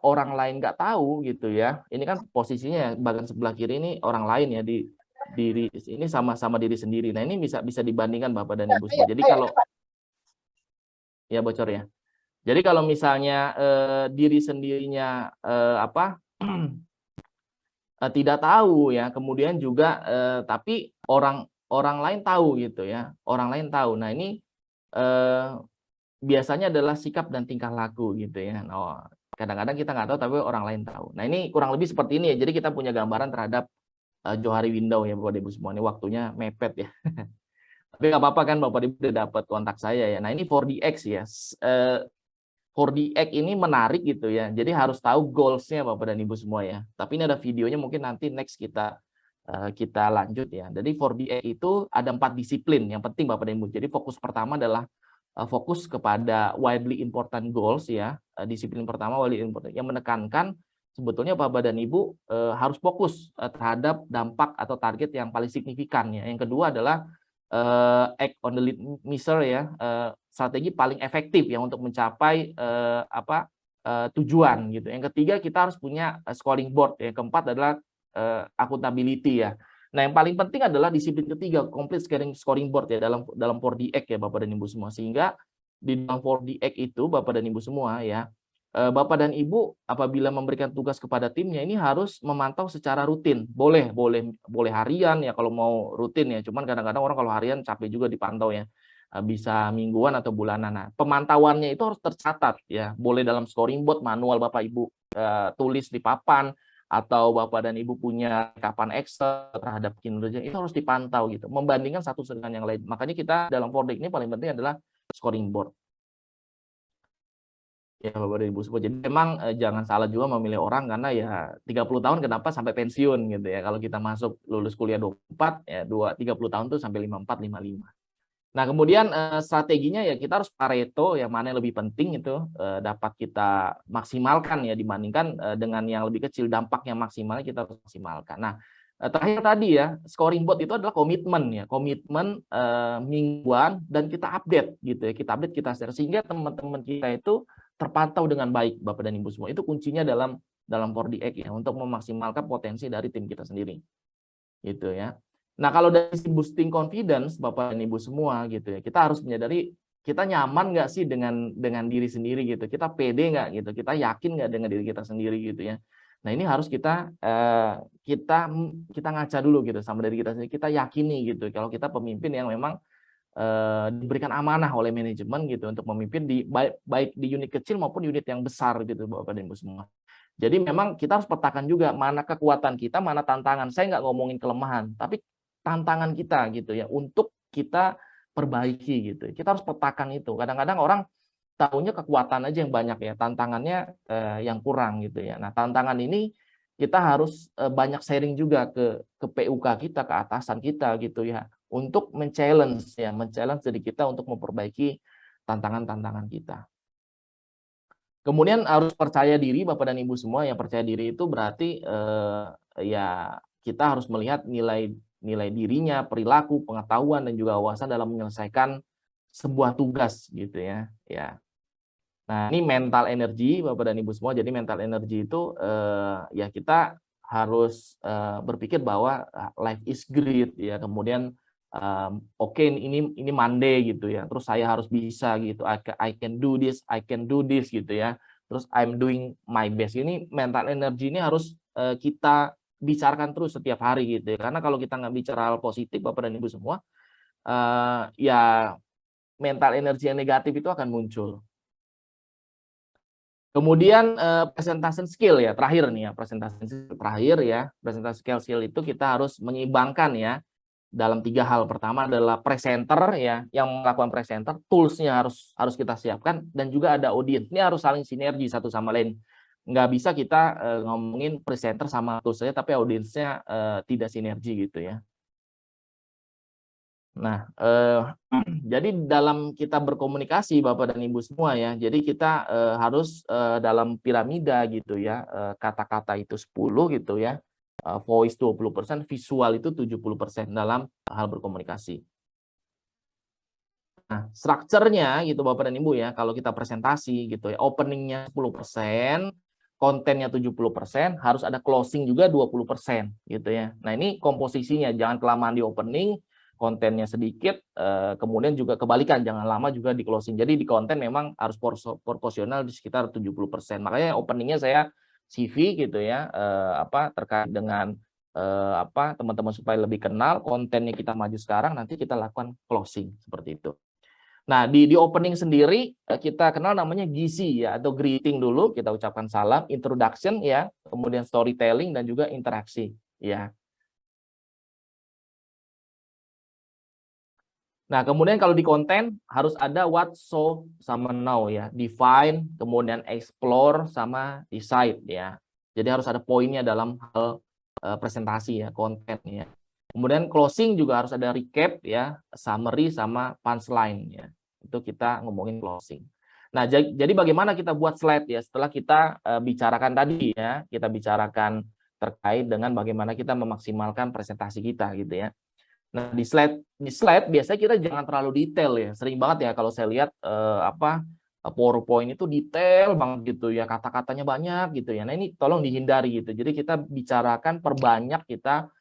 orang lain nggak tahu gitu ya. Ini kan posisinya bagian sebelah kiri ini orang lain ya, di diri ini sama-sama diri sendiri. Nah, ini bisa dibandingkan Bapak dan Ibu semua. Jadi kalau ya bocor ya. Jadi kalau misalnya diri sendirinya tidak tahu ya, kemudian juga tapi orang orang lain tahu gitu ya, orang lain tahu. Nah ini biasanya adalah sikap dan tingkah laku gitu ya. Nah, kadang-kadang kita nggak tahu tapi orang lain tahu. Nah ini kurang lebih seperti ini ya. Jadi kita punya gambaran terhadap Johari Window ya Bapak Ibu semua. Ini waktunya mepet ya. Tapi nggak apa-apa kan Bapak Ibu udah dapat kontak saya ya. Nah ini 4DX ya. 4DX ini menarik gitu ya. Jadi harus tahu goals-nya Bapak dan Ibu semua ya. Tapi ini ada videonya, mungkin nanti next kita lanjut ya. Jadi 4DX itu ada 4 disiplin yang penting Bapak dan Ibu. Jadi fokus pertama adalah fokus kepada widely important goals ya. Disiplin pertama widely important yang menekankan sebetulnya Bapak dan Ibu harus fokus terhadap dampak atau target yang paling signifikan ya. Yang kedua adalah act on the lead measure ya, strategi paling efektif ya untuk mencapai tujuan gitu. Yang ketiga kita harus punya scoring board. Yang keempat adalah accountability ya. Nah yang paling penting adalah disiplin ketiga, complete scoring board ya dalam 4DX ya Bapak dan Ibu semua. Sehingga di dalam 4DX itu Bapak dan Ibu semua ya, Bapak dan Ibu apabila memberikan tugas kepada timnya ini harus memantau secara rutin. Boleh harian ya kalau mau rutin ya. Cuman kadang-kadang orang kalau harian capek juga dipantau ya. Bisa mingguan atau bulanan. Nah, pemantauannya itu harus tercatat ya. Boleh dalam scoring board manual Bapak Ibu tulis di papan, atau Bapak dan Ibu punya rekapan Excel terhadap kinerja, itu harus dipantau gitu. Membandingkan satu dengan yang lain. Makanya kita dalam 4DX ini paling penting adalah scoring board. Ya Bapak dan Ibu semua. Jadi memang jangan salah juga memilih orang karena ya 30 tahun kenapa sampai pensiun gitu ya. Kalau kita masuk lulus kuliah 24 ya 30 tahun tuh sampai 54 55. Nah, kemudian strateginya ya kita harus Pareto yang mana yang lebih penting itu dapat kita maksimalkan ya dibandingkan dengan yang lebih kecil, dampak yang maksimalnya kita harus maksimalkan. Nah, terakhir tadi ya, scoring board itu adalah komitmen ya, komitmen mingguan dan kita update gitu ya, kita update kita share sehingga teman-teman kita itu terpantau dengan baik Bapak dan Ibu semua. Itu kuncinya dalam 4DX ya untuk memaksimalkan potensi dari tim kita sendiri. Gitu ya. Nah, kalau dari boosting confidence Bapak dan Ibu semua gitu ya, kita harus menyadari kita nyaman nggak sih dengan diri sendiri gitu. Kita pede nggak gitu. Kita yakin nggak dengan diri kita sendiri gitu ya. Nah, ini harus kita ngaca dulu gitu sama diri kita sendiri. Kita yakini gitu kalau kita pemimpin yang memang diberikan amanah oleh manajemen gitu untuk memimpin di baik di unit kecil maupun unit yang besar gitu Bapak dan Ibu semua. Jadi memang kita harus petakan juga mana kekuatan kita, mana tantangan. Saya nggak ngomongin kelemahan, tapi tantangan kita gitu ya untuk kita perbaiki gitu. Kita harus petakan itu. Kadang-kadang orang tahunya kekuatan aja yang banyak ya, tantangannya yang kurang gitu ya. Nah, tantangan ini kita harus banyak sharing juga ke PUK kita, ke atasan kita gitu ya, untuk men-challenge diri kita untuk memperbaiki tantangan-tantangan kita. Kemudian harus percaya diri Bapak dan Ibu semua. Yang percaya diri itu berarti ya kita harus melihat nilai dirinya, perilaku, pengetahuan dan juga wawasan dalam menyelesaikan sebuah tugas gitu ya. Nah, ini mental energy Bapak dan Ibu semua. Jadi mental energy itu ya kita harus berpikir bahwa life is great ya. Kemudian oke, ini Monday gitu ya. Terus saya harus bisa gitu. I can do this gitu ya. Terus I'm doing my best. Ini mental energy ini harus kita bicarakan terus setiap hari gitu ya. Karena kalau kita nggak bicara hal positif Bapak dan Ibu semua, ya mental energi yang negatif itu akan muncul. Kemudian presentation skill ya, terakhir nih ya, presentation skill terakhir ya. Presentation skill itu kita harus menyeimbangkan ya dalam 3 hal. Pertama adalah presenter ya, yang melakukan presenter, tools-nya harus kita siapkan, dan juga ada audience. Ini harus saling sinergi satu sama lain. Nggak bisa kita ngomongin presenter sama tools-nya, tapi audience-nya tidak sinergi gitu ya. Nah, jadi dalam kita berkomunikasi Bapak dan Ibu semua ya, jadi kita harus dalam piramida gitu ya, kata-kata itu 10 gitu ya, voice 20%, visual itu 70% dalam hal berkomunikasi. Nah, strukturnya gitu Bapak dan Ibu ya, kalau kita presentasi gitu ya, openingnya 10%, kontennya 70%, harus ada closing juga 20% gitu ya. Nah, ini komposisinya, jangan kelamaan di opening, kontennya sedikit, kemudian juga kebalikan, jangan lama juga di closing. Jadi di konten memang harus proporsional di sekitar 70%. Makanya openingnya saya CV gitu ya, terkait dengan teman-teman supaya lebih kenal, kontennya kita maju sekarang, nanti kita lakukan closing seperti itu. Nah, di opening sendiri kita kenal namanya GC ya, atau greeting dulu, kita ucapkan salam, introduction ya, kemudian storytelling dan juga interaksi ya. Nah, kemudian kalau di konten harus ada what, so, sama now ya. Define, kemudian explore, sama decide ya. Jadi harus ada poinnya dalam hal presentasi ya, konten ya. Kemudian closing juga harus ada recap ya, summary sama punchline ya. Itu kita ngomongin closing. Nah, jadi bagaimana kita buat slide ya setelah kita bicarakan tadi ya, kita bicarakan terkait dengan bagaimana kita memaksimalkan presentasi kita gitu ya. Nah, di slide biasanya kita jangan terlalu detail ya. Sering banget ya kalau saya lihat PowerPoint itu detail banget gitu ya, kata-katanya banyak gitu ya. Nah, ini tolong dihindari gitu. Jadi kita bicarakan perbanyak kita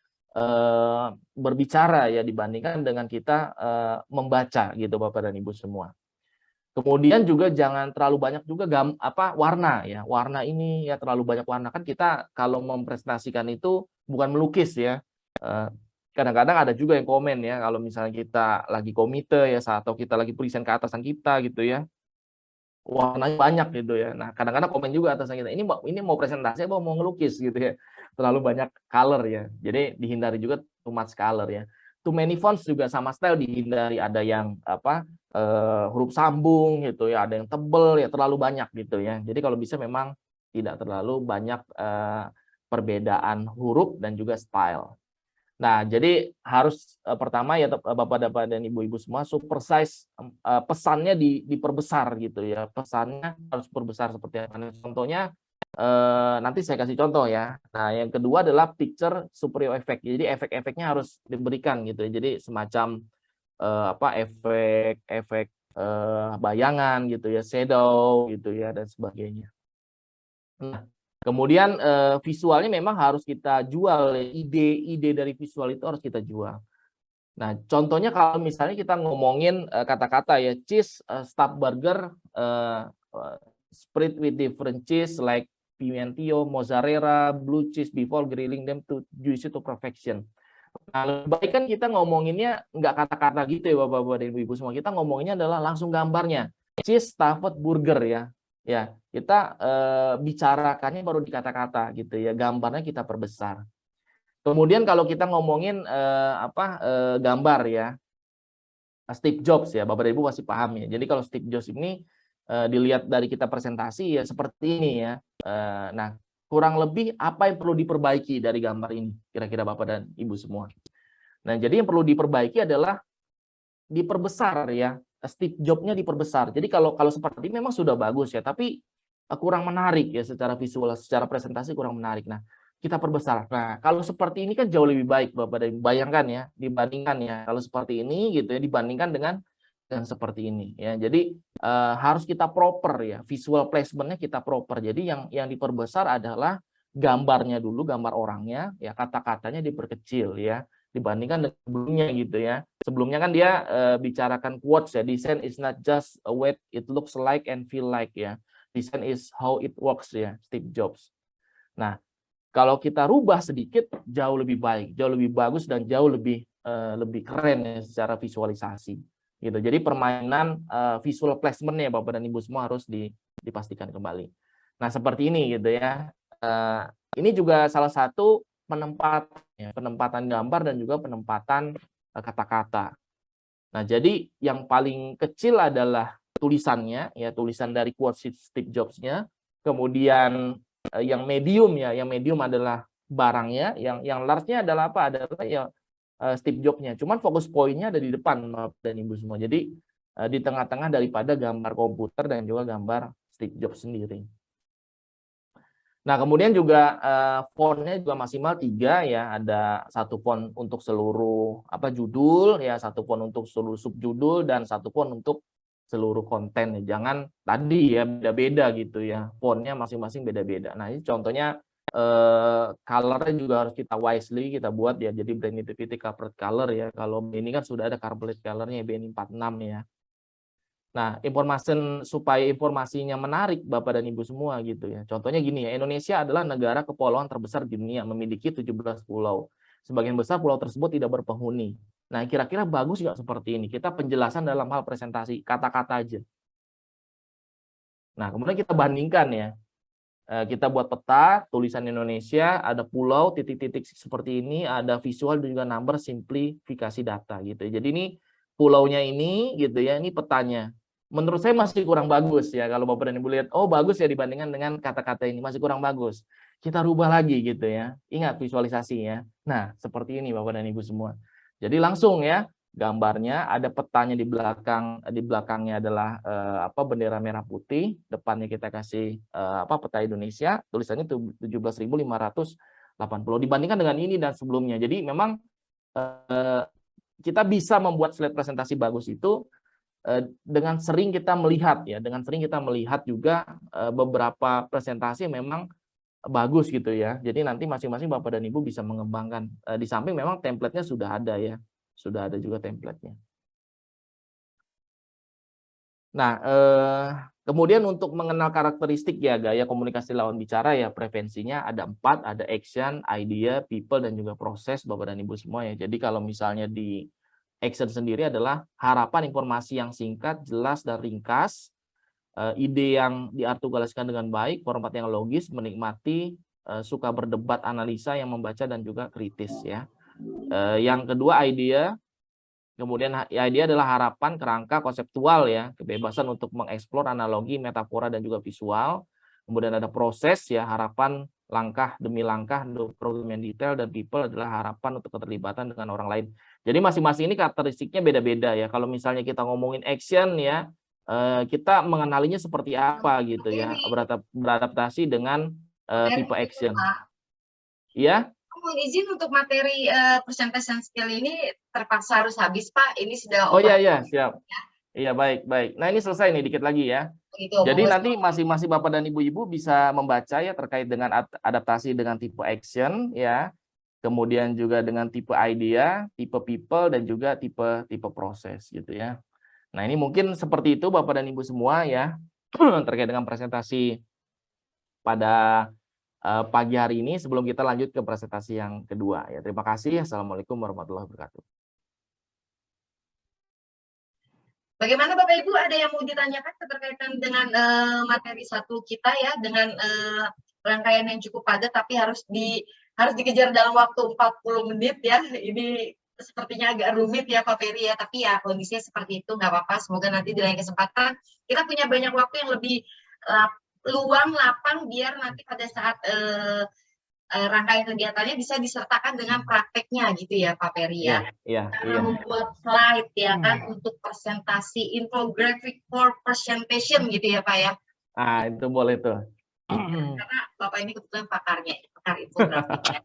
berbicara ya dibandingkan dengan kita membaca gitu Bapak dan Ibu semua. Kemudian juga jangan terlalu banyak juga warna ya. Warna ini ya, terlalu banyak warna, kan kita kalau mempresentasikan itu bukan melukis ya. Kadang-kadang ada juga yang komen ya, kalau misalnya kita lagi komite ya, atau kita lagi present ke atasan kita gitu ya, warnanya banyak gitu ya. Nah, kadang-kadang komen juga atasan kita, ini mau presentasi apa mau ngelukis gitu ya. Terlalu banyak color ya. Jadi dihindari juga too much color ya. Too many fonts juga sama style dihindari, ada yang huruf sambung gitu ya, ada yang tebel ya, terlalu banyak gitu ya. Jadi kalau bisa memang tidak terlalu banyak perbedaan huruf dan juga style. Nah, jadi harus pertama ya Bapak-bapak dan Ibu-ibu semua, supersize pesannya diperbesar gitu ya. Pesannya harus perbesar seperti apa? Contohnya nanti saya kasih contoh ya. Nah, yang kedua adalah picture superior effect. Jadi efek-efeknya harus diberikan gitu ya. Jadi semacam efek bayangan gitu ya, shadow gitu ya, dan sebagainya. Nah, kemudian visualnya memang harus kita jual, ide-ide dari visual itu harus kita jual. Nah, contohnya kalau misalnya kita ngomongin kata-kata ya, cheese stuffed burger, spread with different cheese like pimento, mozzarella, blue cheese before grilling them to juicy to perfection. Nah, lebih baik kan kita ngomonginnya nggak kata-kata gitu ya Bapak-bapak dan Ibu semua. Kita ngomonginnya adalah langsung gambarnya. Cheese stuffed burger ya. Ya, kita bicarakannya baru di kata-kata gitu ya. Gambarnya kita perbesar. Kemudian kalau kita ngomongin gambar ya, Steve Jobs ya, Bapak dan Ibu pasti paham ya. Jadi kalau Steve Jobs ini dilihat dari kita presentasi ya seperti ini ya. Nah, kurang lebih apa yang perlu diperbaiki dari gambar ini kira-kira Bapak dan Ibu semua. Nah, jadi yang perlu diperbaiki adalah diperbesar ya. Steve Jobs-nya diperbesar. Jadi kalau seperti ini memang sudah bagus ya, tapi kurang menarik ya secara visual, secara presentasi kurang menarik. Nah, kita perbesar. Nah, kalau seperti ini kan jauh lebih baik Bapak dan bayangkan ya, dibandingkan ya kalau seperti ini gitu ya, dibandingkan dengan yang seperti ini ya. Jadi harus kita proper ya, visual placement-nya kita proper. Jadi yang diperbesar adalah gambarnya dulu, gambar orangnya ya, kata-katanya diperkecil ya, dibandingkan dengan sebelumnya gitu ya. Sebelumnya kan dia bicarakan quotes ya, design is not just a what it looks like and feel like ya. Design is how it works ya, Steve Jobs. Nah, kalau kita rubah sedikit jauh lebih baik, jauh lebih bagus dan jauh lebih keren ya secara visualisasi. Gitu. Jadi permainan visual placement-nya Bapak dan Ibu semua harus dipastikan kembali. Nah, seperti ini gitu ya. Ini juga salah satu penempatan gambar dan juga penempatan kata-kata. Nah, jadi yang paling kecil adalah tulisannya, ya tulisan dari quotes Steve Jobs-nya. Kemudian yang medium adalah barangnya, yang large-nya adalah apa? Adalah ya Steve Jobs-nya. Cuman fokus poinnya ada di depan, Bapak dan Ibu semua. Jadi di tengah-tengah daripada gambar komputer dan juga gambar Steve Jobs sendiri. Nah, kemudian juga fontnya juga maksimal 3 ya, ada satu font untuk seluruh judul ya, satu font untuk seluruh subjudul dan satu font untuk seluruh konten ya. Jangan tadi ya beda-beda gitu ya, fontnya masing-masing beda-beda. Nah, ini contohnya color-nya juga harus kita wisely kita buat ya, jadi brand identity corporate color ya. Kalau ini kan sudah ada corporate color-nya BNI 46 ya. Nah, supaya informasinya menarik Bapak dan Ibu semua gitu ya. Contohnya gini ya, Indonesia adalah negara kepulauan terbesar di dunia, memiliki 17 pulau. Sebagian besar pulau tersebut tidak berpenghuni. Nah, kira-kira bagus nggak seperti ini? Kita penjelasan dalam hal presentasi, kata-kata aja. Nah, kemudian kita bandingkan ya. Kita buat peta, tulisan Indonesia, ada pulau, titik-titik seperti ini, ada visual dan juga number, simplifikasi data gitu. Jadi ini pulaunya ini gitu ya, ini petanya. Menurut saya masih kurang bagus ya, kalau Bapak dan Ibu lihat, oh bagus ya dibandingkan dengan kata-kata ini, masih kurang bagus. Kita rubah lagi gitu ya. Ingat visualisasi ya. Nah, seperti ini Bapak dan Ibu semua. Jadi langsung ya, gambarnya ada petanya di belakangnya adalah bendera merah putih, depannya kita kasih peta Indonesia, tulisannya 17.580 dibandingkan dengan ini dan sebelumnya. Jadi memang kita bisa membuat slide presentasi bagus itu dengan sering kita melihat ya, dengan sering kita melihat juga beberapa presentasi memang bagus gitu ya. Jadi nanti masing-masing Bapak dan Ibu bisa mengembangkan. Di samping memang template-nya sudah ada ya. Sudah ada juga template-nya. Nah, kemudian untuk mengenal karakteristik ya gaya komunikasi lawan bicara ya, prevensinya ada 4, ada action, idea, people, dan juga proses Bapak dan Ibu semua ya. Jadi kalau misalnya di action sendiri adalah harapan informasi yang singkat, jelas, dan ringkas, ide yang diartikulasikan dengan baik, format yang logis, menikmati, suka berdebat, analisa, yang membaca, dan juga kritis ya. Yang kedua idea, kemudian idea adalah harapan, kerangka, konseptual ya, kebebasan untuk mengeksplor analogi, metafora, dan juga visual. Kemudian ada proses ya, harapan langkah demi langkah, program yang detail, dan people adalah harapan untuk keterlibatan dengan orang lain. Jadi masing-masing ini karakteristiknya beda-beda ya. Kalau misalnya kita ngomongin action ya, kita mengenalinya seperti apa gitu ya, beradaptasi dengan tipe action. Ya. Mohon izin untuk materi presentation skill ini terpaksa harus habis Pak. Ini sudah Oh iya siap. Iya baik. Nah ini selesai nih, dikit lagi ya. Gitu, jadi nanti masing-masing Bapak dan Ibu bisa membaca ya terkait dengan adaptasi dengan tipe action ya. Kemudian juga dengan tipe idea, tipe people, dan juga tipe proses gitu ya. Nah ini mungkin seperti itu Bapak dan Ibu semua ya terkait dengan presentasi pada pagi hari ini sebelum kita lanjut ke presentasi yang kedua ya. Terima kasih. Assalamualaikum warahmatullahi wabarakatuh. Bagaimana Bapak Ibu, ada yang mau ditanyakan berkaitan dengan materi satu kita ya, dengan rangkaian yang cukup padat tapi harus dikejar dalam waktu 40 menit ya. Ini sepertinya agak rumit ya Pak Ferry ya, tapi ya kondisinya seperti itu, nggak apa-apa. Semoga nanti di lain kesempatan kita punya banyak waktu yang lebih luang, lapang, biar nanti pada saat rangkaian kegiatannya bisa disertakan dengan prakteknya gitu ya Pak Ferry ya. Karena membuat slide ya kan untuk presentasi, infographic for presentation gitu ya Pak ya. Ah itu boleh tuh. Karena Bapak ini kebetulan pakar infografiknya.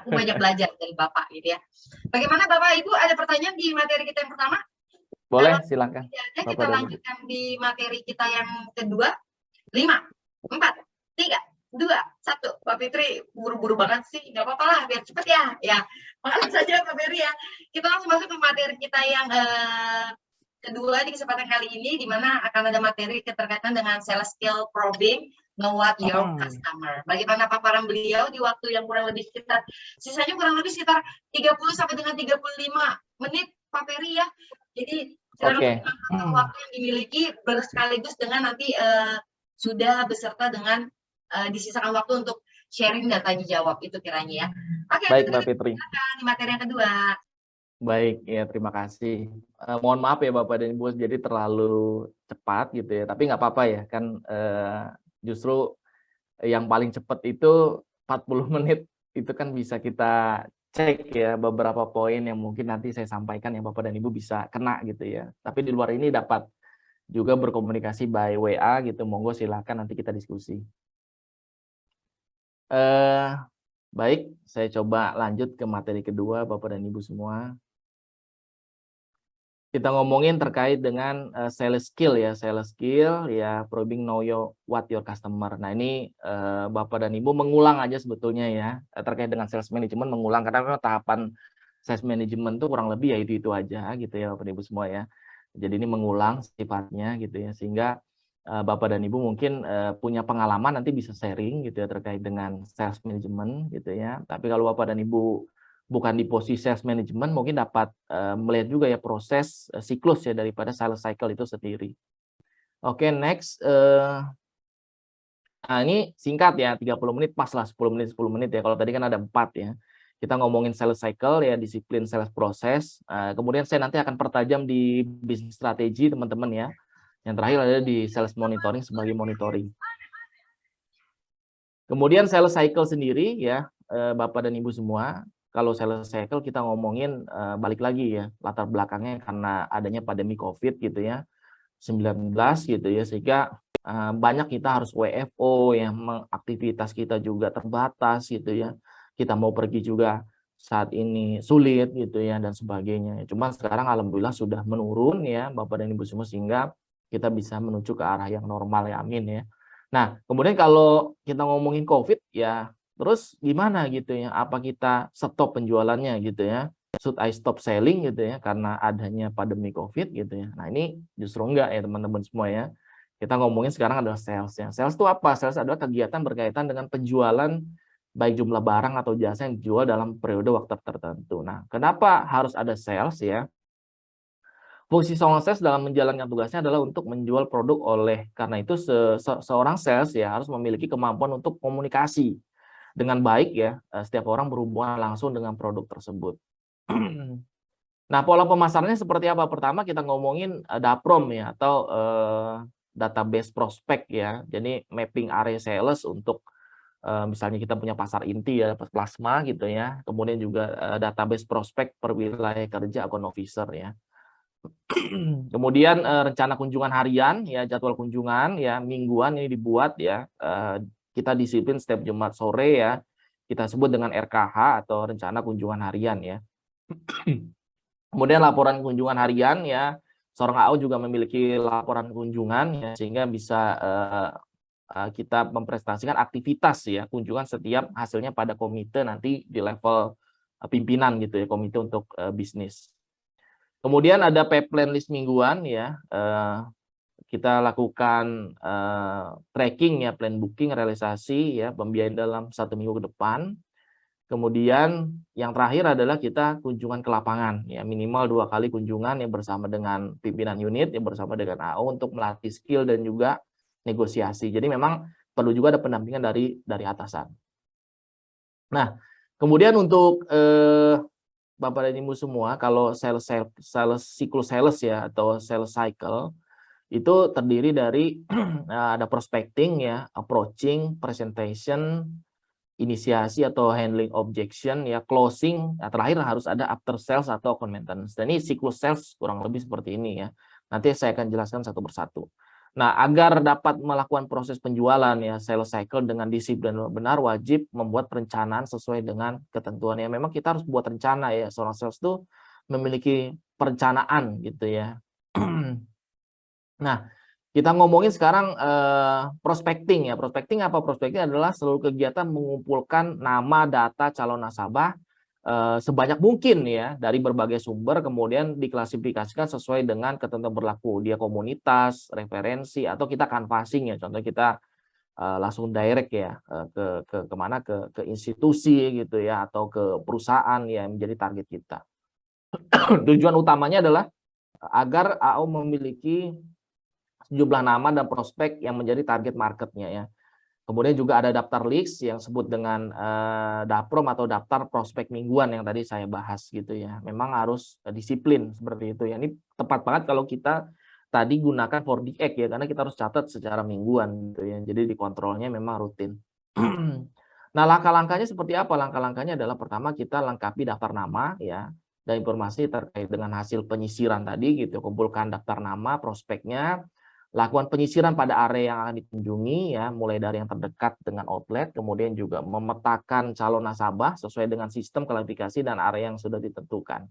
Aku banyak belajar dari Bapak gitu ya. Bagaimana Bapak Ibu, ada pertanyaan di materi kita yang pertama? Boleh, silakan. Kita lanjutkan di materi kita yang kedua. 5, 4, 3, 2, 1. Pak Fitri buru-buru banget sih, nggak apa-apa lah, biar cepet ya. Makasih saja Pak Ferry ya. Kita langsung masuk ke materi kita yang kedua di kesempatan kali ini, di mana akan ada materi keterkaitan dengan sales skill probing, know what your customer. Bagaimana paparan beliau di waktu yang kurang lebih sekitar 30 sampai dengan 35 menit Pak Ferry ya. Jadi silakan waktu yang dimiliki bersekaligus dengan nanti sudah beserta dengan disisakan waktu untuk sharing dan tanya jawab itu kiranya ya. Oke, Baik, kita Mbak Fitri. silakan di materi yang kedua. Baik, ya terima kasih. Mohon maaf ya Bapak dan Ibu, jadi terlalu cepat gitu ya. Tapi nggak apa-apa ya, kan justru yang paling cepat itu 40 menit itu kan bisa kita cek ya beberapa poin yang mungkin nanti saya sampaikan yang Bapak dan Ibu bisa kena gitu ya. Tapi di luar ini dapat juga berkomunikasi by WA gitu, monggo silakan nanti kita diskusi. Baik, saya coba lanjut ke materi kedua Bapak dan Ibu semua. Kita ngomongin terkait dengan sales skill ya, probing know what your customer. Nah ini Bapak dan Ibu mengulang aja sebetulnya ya terkait dengan sales management, mengulang karena memang tahapan sales management itu kurang lebih ya itu aja gitu ya Bapak dan Ibu semua ya. Jadi ini mengulang sifatnya gitu ya, sehingga Bapak dan Ibu mungkin punya pengalaman nanti bisa sharing gitu ya terkait dengan sales management gitu ya. Tapi kalau Bapak dan Ibu bukan di posisi sales management, mungkin dapat melihat juga ya proses siklus ya daripada sales cycle itu sendiri. Oke, next. Nah ini singkat ya, 30 menit pas lah, 10 menit ya. Kalau tadi kan ada 4 ya. Kita ngomongin sales cycle ya, disiplin sales proses. Kemudian saya nanti akan pertajam di bisnis strategi teman-teman ya. Yang terakhir ada di sales monitoring sebagai monitoring. Kemudian sales cycle sendiri ya, Bapak dan Ibu semua. Kalau sales cycle kita ngomongin balik lagi ya, latar belakangnya karena adanya pandemi COVID gitu ya, 19 gitu ya, sehingga banyak kita harus WFO ya, aktivitas kita juga terbatas gitu ya. Kita mau pergi juga saat ini sulit gitu ya dan sebagainya. Cuma sekarang alhamdulillah sudah menurun ya Bapak dan Ibu semua, sehingga kita bisa menuju ke arah yang normal ya, amin ya. Nah, kemudian kalau kita ngomongin COVID ya, terus gimana gitu ya? Apa kita stop penjualannya gitu ya? Should I stop selling gitu ya karena adanya pandemi COVID gitu ya. Nah, ini justru enggak ya teman-teman semua ya. Kita ngomongin sekarang adalah sales ya. Sales itu apa? Sales adalah kegiatan berkaitan dengan penjualan baik jumlah barang atau jasa yang dijual dalam periode waktu tertentu. Nah, kenapa harus ada sales ya? Fungsi seorang sales dalam menjalankan tugasnya adalah untuk menjual produk, oleh karena itu seorang sales ya harus memiliki kemampuan untuk komunikasi dengan baik ya, setiap orang berhubungan langsung dengan produk tersebut. Nah, pola pemasarannya seperti apa? Pertama kita ngomongin DAPROM ya, atau database prospek ya. Jadi mapping area sales untuk misalnya kita punya pasar inti ya, plasma gitu ya. Kemudian juga database prospek per wilayah kerja account officer ya. Kemudian rencana kunjungan harian ya, jadwal kunjungan ya mingguan ini dibuat ya. Kita disiplin setiap Jumat sore ya. Kita sebut dengan RKH atau rencana kunjungan harian ya. Kemudian laporan kunjungan harian ya. Seorang AO juga memiliki laporan kunjungan ya, sehingga bisa kita mempresentasikan aktivitas ya kunjungan setiap hasilnya pada komite nanti di level pimpinan gitu ya, komite untuk bisnis. Kemudian ada pipeline list mingguan ya, kita lakukan tracking ya, plan booking, realisasi ya, pembiayaan dalam 1 minggu ke depan. Kemudian yang terakhir adalah kita kunjungan ke lapangan ya, minimal 2 kali kunjungan yang bersama dengan pimpinan unit, yang bersama dengan AO untuk melatih skill dan juga negosiasi. Jadi memang perlu juga ada pendampingan dari atasan. Nah, kemudian untuk Bapak dan Ibu semua, kalau siklus sales ya atau sales cycle itu terdiri dari ada prospecting ya, approaching, presentation, inisiasi atau handling objection ya, closing, nah, terakhir harus ada after sales atau account maintenance. Dan ini siklus sales kurang lebih seperti ini ya. Nanti saya akan jelaskan satu persatu. Nah, agar dapat melakukan proses penjualan ya, sales cycle dengan disiplin benar, wajib membuat perencanaan sesuai dengan ketentuan. Ya, memang kita harus buat rencana ya. Seorang sales itu memiliki perencanaan gitu ya. Nah, kita ngomongin sekarang prospecting ya. Prospecting apa? Prospecting adalah seluruh kegiatan mengumpulkan nama, data calon nasabah sebanyak mungkin ya dari berbagai sumber, kemudian diklasifikasikan sesuai dengan ketentuan berlaku. Dia komunitas, referensi, atau kita canvassing ya. Contohnya kita langsung direct ya ke kemana, ke institusi gitu ya, atau ke perusahaan yang menjadi target kita. Tujuan utamanya adalah agar AO memiliki sejumlah nama dan prospek yang menjadi target marketnya ya. Kemudian juga ada daftar list yang sebut dengan daprom atau daftar prospek mingguan yang tadi saya bahas gitu ya. Memang harus disiplin seperti itu ya. Ini tepat banget kalau kita tadi gunakan 4DX ya, karena kita harus catat secara mingguan gitu ya. Jadi dikontrolnya memang rutin. Nah, langkah-langkahnya seperti apa? Langkah-langkahnya adalah pertama kita lengkapi daftar nama ya, dan informasi terkait dengan hasil penyisiran tadi gitu. Kumpulkan daftar nama prospeknya, lakukan penyisiran pada area yang akan dikunjungi ya, mulai dari yang terdekat dengan outlet, kemudian juga memetakan calon nasabah sesuai dengan sistem klasifikasi dan area yang sudah ditentukan.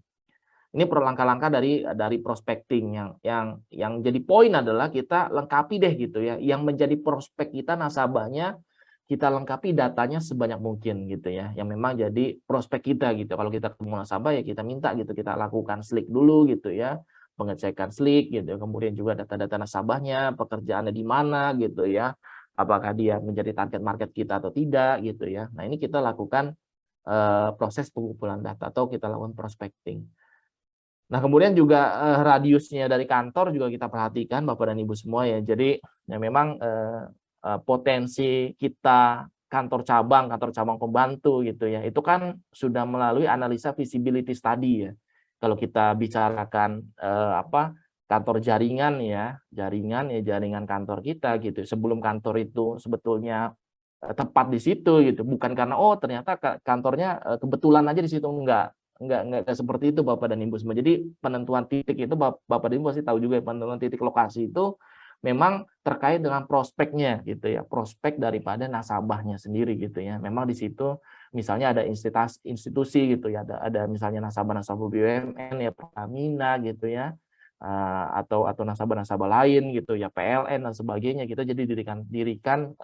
Ini langkah-langkah dari prospecting yang jadi poin adalah kita lengkapi deh gitu ya, yang menjadi prospek kita nasabahnya kita lengkapi datanya sebanyak mungkin gitu ya, yang memang jadi prospek kita gitu. Kalau kita ketemu nasabah ya kita minta gitu, kita lakukan slik dulu gitu ya, pengecekan slik gitu, kemudian juga data-data nasabahnya, pekerjaannya di mana gitu ya, apakah dia menjadi target market kita atau tidak gitu ya. Nah ini kita lakukan proses pengumpulan data atau kita lakukan prospecting. Nah kemudian juga radiusnya dari kantor juga kita perhatikan Bapak dan Ibu semua ya. Jadi ya memang potensi kita kantor cabang pembantu gitu ya, itu kan sudah melalui analisa visibility study ya. Kalau kita bicarakan kantor jaringan jaringan kantor kita gitu. Sebelum kantor itu sebetulnya tepat di situ gitu, bukan karena ternyata kantornya kebetulan aja di situ, enggak seperti itu Bapak dan Ibu semua. Jadi penentuan titik itu Bapak dan Ibu pasti tahu juga ya, penentuan titik lokasi itu memang terkait dengan prospeknya gitu ya, prospek daripada nasabahnya sendiri gitu ya. Memang di situ misalnya ada institusi gitu ya, ada misalnya nasabah-nasabah BUMN ya, Pertamina gitu ya, atau nasabah-nasabah lain gitu ya, PLN dan sebagainya. Kita jadi dirikan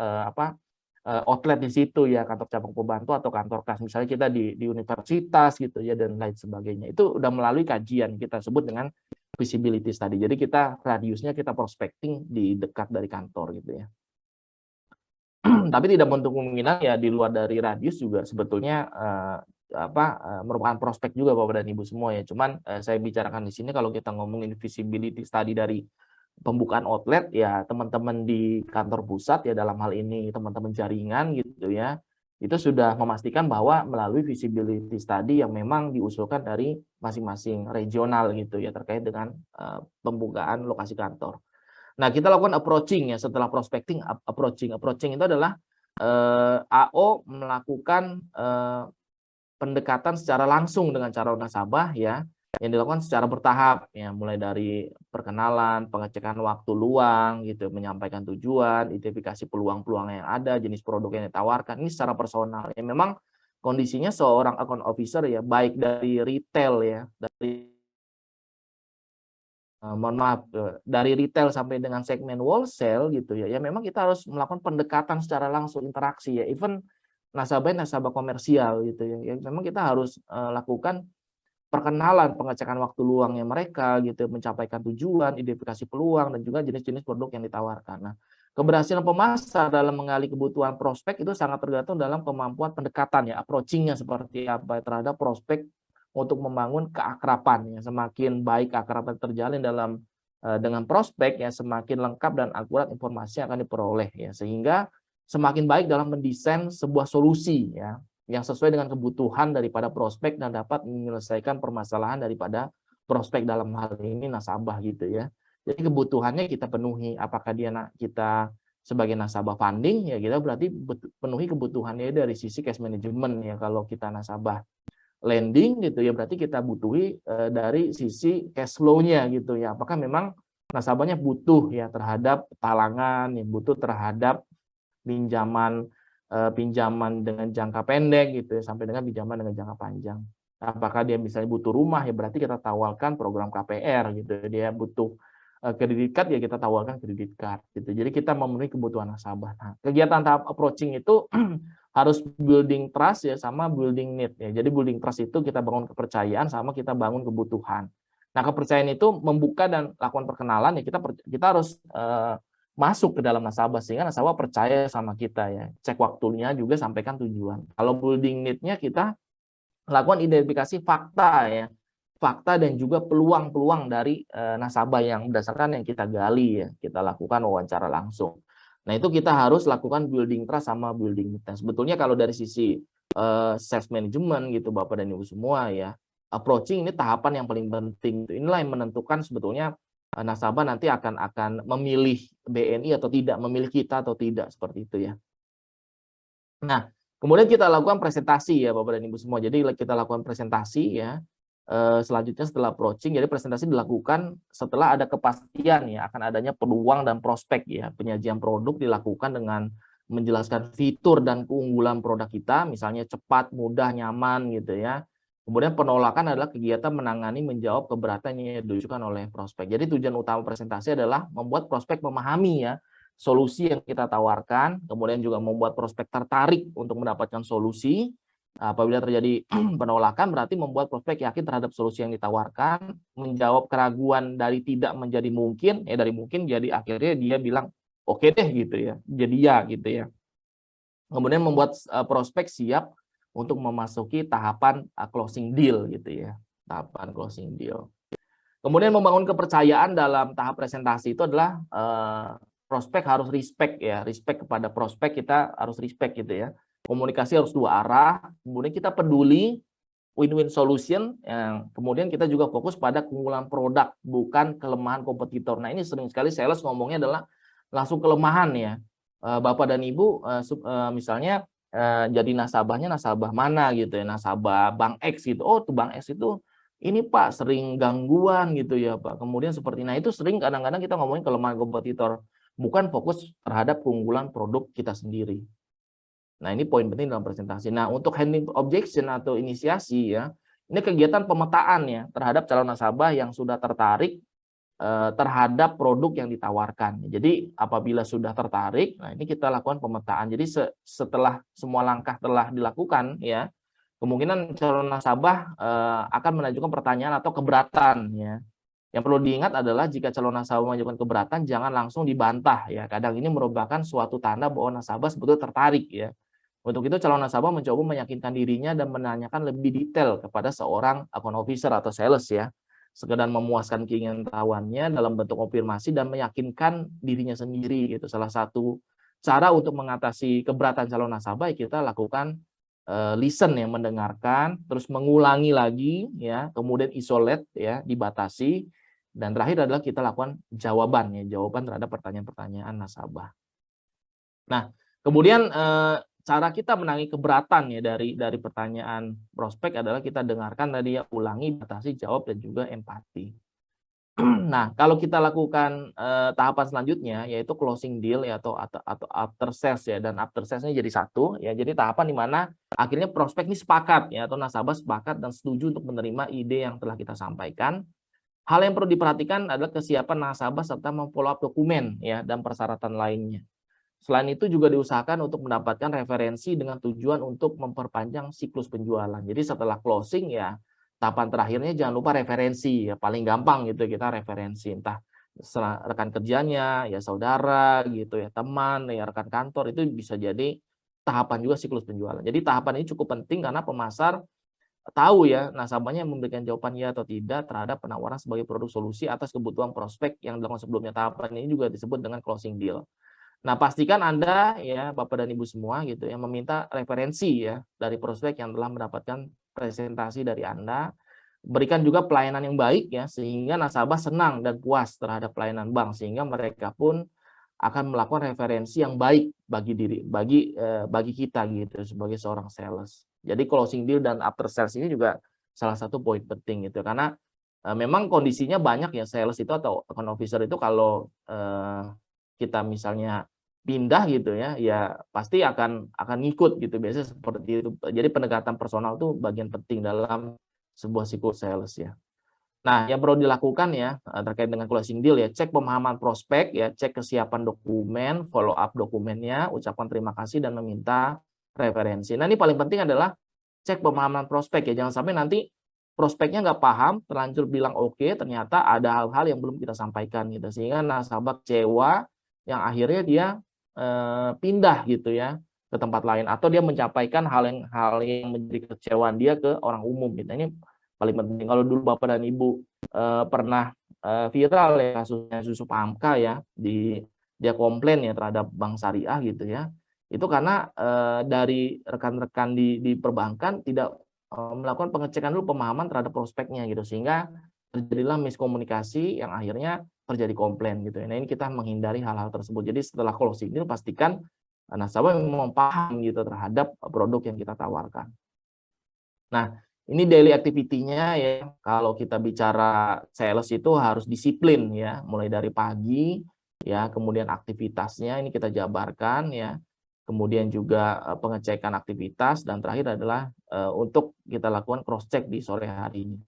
outlet di situ ya, kantor cabang pembantu atau kantor kas. Misalnya kita di universitas gitu ya dan lain sebagainya. Itu udah melalui kajian kita sebut dengan visibility study. Jadi kita radiusnya kita prospecting di dekat dari kantor gitu ya. Tapi tidak menutup kemungkinan ya di luar dari radius juga sebetulnya merupakan prospek juga Bapak dan Ibu semua ya. Cuman saya bicarakan di sini kalau kita ngomongin visibility study dari pembukaan outlet ya, teman-teman di kantor pusat ya, dalam hal ini teman-teman jaringan gitu ya, itu sudah memastikan bahwa melalui visibility study yang memang diusulkan dari masing-masing regional gitu ya, terkait dengan pembukaan lokasi kantor. Nah kita lakukan approaching ya, setelah prospecting approaching itu adalah AO melakukan pendekatan secara langsung dengan calon nasabah ya, yang dilakukan secara bertahap ya, mulai dari perkenalan, pengecekan waktu luang gitu, menyampaikan tujuan, identifikasi peluang-peluang yang ada, jenis produk yang ditawarkan, ini secara personal ya. Memang kondisinya seorang account officer ya, baik dari retail ya, dari retail sampai dengan segmen wholesale gitu ya, ya memang kita harus melakukan pendekatan secara langsung, interaksi ya, even nasabah komersial gitu ya, memang kita harus lakukan perkenalan, pengecekan waktu luangnya mereka gitu, mencapaikan tujuan, identifikasi peluang, dan juga jenis-jenis produk yang ditawarkan. Nah, keberhasilan pemasar dalam menggali kebutuhan prospek itu sangat tergantung dalam kemampuan pendekatan ya, approaching-nya seperti apa terhadap prospek untuk membangun keakraban ya. Semakin baik akraban terjalin dengan prospek ya, semakin lengkap dan akurat informasi yang akan diperoleh ya, sehingga semakin baik dalam mendesain sebuah solusi ya, yang sesuai dengan kebutuhan daripada prospek dan dapat menyelesaikan permasalahan daripada prospek, dalam hal ini nasabah gitu ya. Jadi kebutuhannya kita penuhi. Apakah kita sebagai nasabah funding ya, kita berarti penuhi kebutuhannya dari sisi cash management ya. Kalau kita nasabah lending gitu ya, berarti kita butuhi dari sisi cash flow-nya gitu ya. Apakah memang nasabahnya butuh ya terhadap talangan, ya butuh terhadap pinjaman dengan jangka pendek gitu ya, sampai dengan pinjaman dengan jangka panjang. Apakah dia misalnya butuh rumah ya, berarti kita tawarkan program KPR gitu. Dia butuh kredit card ya, kita tawarkan kredit card gitu. Jadi kita memenuhi kebutuhan nasabah. Nah, kegiatan tahap approaching itu harus building trust ya, sama building need ya. Jadi building trust itu kita bangun kepercayaan, sama kita bangun kebutuhan. Nah, kepercayaan itu membuka dan lakukan perkenalan ya, kita harus masuk ke dalam nasabah sehingga nasabah percaya sama kita ya. Cek waktunya juga, sampaikan tujuan. Kalau building need-nya kita lakukan identifikasi fakta ya. Fakta dan juga peluang-peluang dari nasabah yang berdasarkan yang kita gali ya. Kita lakukan wawancara langsung. Nah, itu kita harus lakukan building trust sama building trust. Sebetulnya kalau dari sisi sales management gitu Bapak dan Ibu semua ya, approaching ini tahapan yang paling penting. Inilah yang menentukan sebetulnya nasabah nanti akan memilih BNI atau tidak, memilih kita atau tidak, seperti itu ya. Nah, kemudian kita lakukan presentasi ya Bapak dan Ibu semua. Jadi kita lakukan presentasi ya. Selanjutnya setelah approaching, jadi presentasi dilakukan setelah ada kepastian ya akan adanya peluang dan prospek ya. Penyajian produk dilakukan dengan menjelaskan fitur dan keunggulan produk kita, misalnya cepat, mudah, nyaman gitu ya. Kemudian penolakan adalah kegiatan menangani menjawab keberatan yang ditujukan oleh prospek. Jadi tujuan utama presentasi adalah membuat prospek memahami ya solusi yang kita tawarkan, kemudian juga membuat prospek tertarik untuk mendapatkan solusi. Apabila terjadi penolakan berarti membuat prospek yakin terhadap solusi yang ditawarkan, menjawab keraguan dari tidak menjadi mungkin, dari mungkin jadi akhirnya dia bilang oke deh gitu ya, jadi ya gitu ya. Kemudian membuat prospek siap untuk memasuki tahapan closing deal gitu ya, tahapan closing deal. Kemudian membangun kepercayaan dalam tahap presentasi itu adalah prospek harus respect ya, respect kepada prospek, kita harus respect gitu ya. Komunikasi harus dua arah, kemudian kita peduli win-win solution, yang kemudian kita juga fokus pada keunggulan produk, bukan kelemahan kompetitor. Nah, ini sering sekali sales ngomongnya adalah langsung kelemahan ya. Bapak dan Ibu misalnya jadi nasabahnya nasabah mana gitu ya, nasabah Bank X gitu. Oh, tuh Bank X itu ini Pak sering gangguan gitu ya Pak. Kemudian seperti, nah itu sering kadang-kadang kita ngomongin kelemahan kompetitor, bukan fokus terhadap keunggulan produk kita sendiri. Nah, ini poin penting dalam presentasi. Nah, untuk handling objection atau inisiasi ya, ini kegiatan pemetaan ya terhadap calon nasabah yang sudah tertarik terhadap produk yang ditawarkan. Jadi apabila sudah tertarik, nah ini kita lakukan pemetaan. Jadi setelah semua langkah telah dilakukan ya, kemungkinan calon nasabah akan mengajukan pertanyaan atau keberatan ya. Yang perlu diingat adalah jika calon nasabah mengajukan keberatan, jangan langsung dibantah ya. Kadang ini merupakan suatu tanda bahwa nasabah sebetulnya tertarik ya. Untuk itu calon nasabah mencoba meyakinkan dirinya dan menanyakan lebih detail kepada seorang account officer atau sales ya. Sekedar memuaskan keinginan tahuannya dalam bentuk konfirmasi dan meyakinkan dirinya sendiri gitu. Salah satu cara untuk mengatasi keberatan calon nasabah kita lakukan listen ya, mendengarkan, terus mengulangi lagi ya, kemudian isolate ya, dibatasi, dan terakhir adalah kita lakukan jawaban ya, jawaban terhadap pertanyaan-pertanyaan nasabah. Nah, kemudian cara kita menangani keberatan ya dari pertanyaan prospek adalah kita dengarkan tadi ya, ulangi, batasi, jawab, dan juga empati. Nah, kalau kita lakukan tahapan selanjutnya yaitu closing deal ya atau after sales ya, dan after sales-nya jadi satu ya. Jadi tahapan di mana akhirnya prospek ini sepakat ya atau nasabah sepakat dan setuju untuk menerima ide yang telah kita sampaikan. Hal yang perlu diperhatikan adalah kesiapan nasabah serta memfollow up dokumen ya dan persyaratan lainnya. Selain itu juga diusahakan untuk mendapatkan referensi dengan tujuan untuk memperpanjang siklus penjualan. Jadi setelah closing ya, tahapan terakhirnya jangan lupa referensi ya, paling gampang gitu kita referensi, entah rekan kerjanya, ya saudara gitu ya, teman, ya rekan kantor, itu bisa jadi tahapan juga siklus penjualan. Jadi tahapan ini cukup penting karena pemasar tahu ya nasabahnya memberikan jawaban ya atau tidak terhadap penawaran sebagai produk solusi atas kebutuhan prospek yang dilakukan sebelumnya. Tahapan ini juga disebut dengan closing deal. Nah, pastikan Anda ya Bapak dan Ibu semua gitu yang meminta referensi ya dari prospek yang telah mendapatkan presentasi dari Anda. Berikan juga pelayanan yang baik ya sehingga nasabah senang dan puas terhadap pelayanan bank, sehingga mereka pun akan melakukan referensi yang baik bagi kita gitu sebagai seorang sales. Jadi closing deal dan after sales ini juga salah satu poin penting gitu, karena memang kondisinya banyak ya sales itu atau account officer itu kalau kita misalnya pindah gitu ya, ya pasti akan ngikut gitu, biasanya seperti itu. Jadi pendekatan personal tuh bagian penting dalam sebuah siklus sales ya. Nah, yang perlu dilakukan ya terkait dengan closing deal ya, cek pemahaman prospek ya, cek kesiapan dokumen, follow up dokumennya, ucapkan terima kasih dan meminta referensi. Nah, ini paling penting adalah cek pemahaman prospek ya, jangan sampai nanti prospeknya nggak paham, terlanjur bilang oke, ternyata ada hal-hal yang belum kita sampaikan gitu, sehingga nasabah kecewa yang akhirnya dia pindah gitu ya ke tempat lain, atau dia menyampaikan hal yang menjadi kekecewaan dia ke orang umum gitu. Ini paling penting. Kalau dulu Bapak dan Ibu pernah viral ya kasusnya Susu Pamka ya di dia komplain ya terhadap bank syariah gitu ya, itu karena dari rekan-rekan di perbankan tidak melakukan pengecekan dulu pemahaman terhadap prospeknya gitu, sehingga terjadilah miskomunikasi yang akhirnya terjadi komplain gitu ya. Nah, ini kita menghindari hal-hal tersebut. Jadi setelah closing deal pastikan nasabah memang paham gitu terhadap produk yang kita tawarkan. Nah, ini daily activity-nya ya. Kalau kita bicara sales itu harus disiplin ya, mulai dari pagi ya, kemudian aktivitasnya ini kita jabarkan ya. Kemudian juga pengecekan aktivitas, dan terakhir adalah untuk kita lakukan cross check di sore hari ini.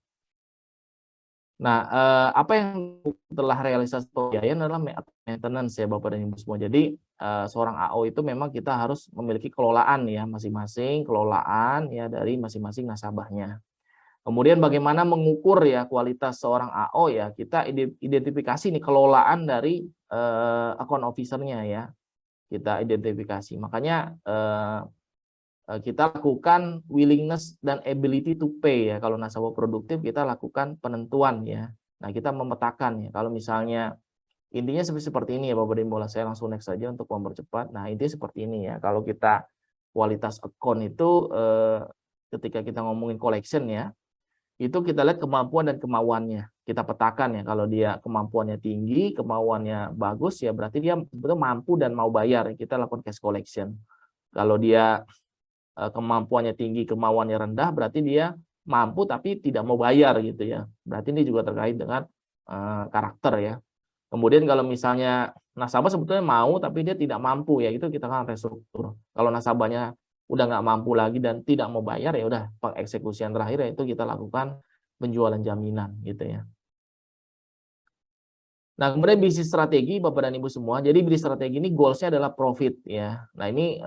Nah, apa yang telah realisasi pembiayaan adalah maintenance ya Bapak dan Ibu semua. Jadi seorang AO itu memang kita harus memiliki kelolaan ya masing-masing, kelolaan ya dari masing-masing nasabahnya. Kemudian bagaimana mengukur ya kualitas seorang AO ya, kita identifikasi nih kelolaan dari account officer-nya ya. Kita identifikasi. Makanya kita lakukan willingness dan ability to pay ya. Kalau nasabah produktif kita lakukan penentuan ya. Nah, kita memetakan ya. Kalau misalnya intinya seperti ini ya Bapak dan Ibu, saya langsung next saja untuk mempercepat. Nah, intinya seperti ini ya. Kalau kita kualitas account itu ketika kita ngomongin collection ya, itu kita lihat kemampuan dan kemauannya. Kita petakan ya, kalau dia kemampuannya tinggi, kemauannya bagus ya berarti dia betul mampu dan mau bayar. Kita lakukan cash collection. Kalau dia kemampuannya tinggi, kemauannya rendah, berarti dia mampu tapi tidak mau bayar gitu ya. Berarti ini juga terkait dengan karakter ya. Kemudian kalau misalnya nasabah sebetulnya mau tapi dia tidak mampu ya, itu kita kan restruktur. Kalau nasabahnya udah nggak mampu lagi dan tidak mau bayar ya udah pengeksekusian terakhir ya itu kita lakukan penjualan jaminan gitu ya. Nah, kemudian bisnis strategi Bapak dan Ibu semua. Jadi bisnis strategi ini goals-nya adalah profit ya. Nah, ini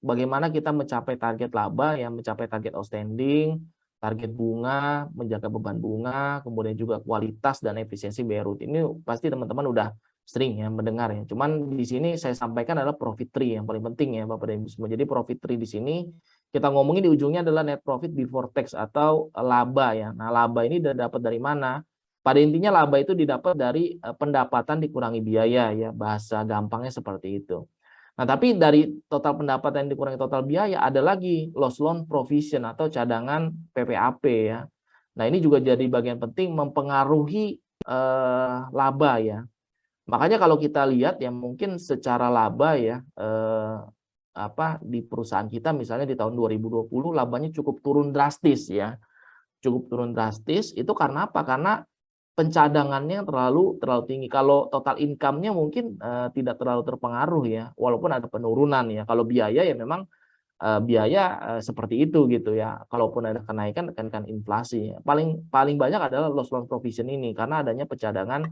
bagaimana kita mencapai target laba ya, mencapai target outstanding, target bunga, menjaga beban bunga, kemudian juga kualitas dan efisiensi biaya rutin. Ini pasti teman-teman udah sering ya mendengar ya. Cuman di sini saya sampaikan adalah profit tree yang paling penting ya Bapak dan Ibu semua. Jadi profit tree di sini kita ngomongin di ujungnya adalah net profit before tax atau laba ya. Nah, laba ini dapat dari mana? Pada intinya laba itu didapat dari pendapatan dikurangi biaya ya, bahasa gampangnya seperti itu. Nah, tapi dari total pendapatan dikurangi total biaya ada lagi loss loan provision atau cadangan PPAP ya. Nah, ini juga jadi bagian penting mempengaruhi laba ya. Makanya kalau kita lihat ya mungkin secara laba ya di perusahaan kita misalnya di tahun 2020 labanya cukup turun drastis ya. Cukup turun drastis itu karena apa? Karena pencadangannya terlalu tinggi. Kalau total income-nya mungkin tidak terlalu terpengaruh ya, walaupun ada penurunan ya. Kalau biaya ya memang biaya seperti itu gitu ya. Kalaupun ada kenaikan inflasi. Paling banyak adalah loss loan provision ini karena adanya pencadangan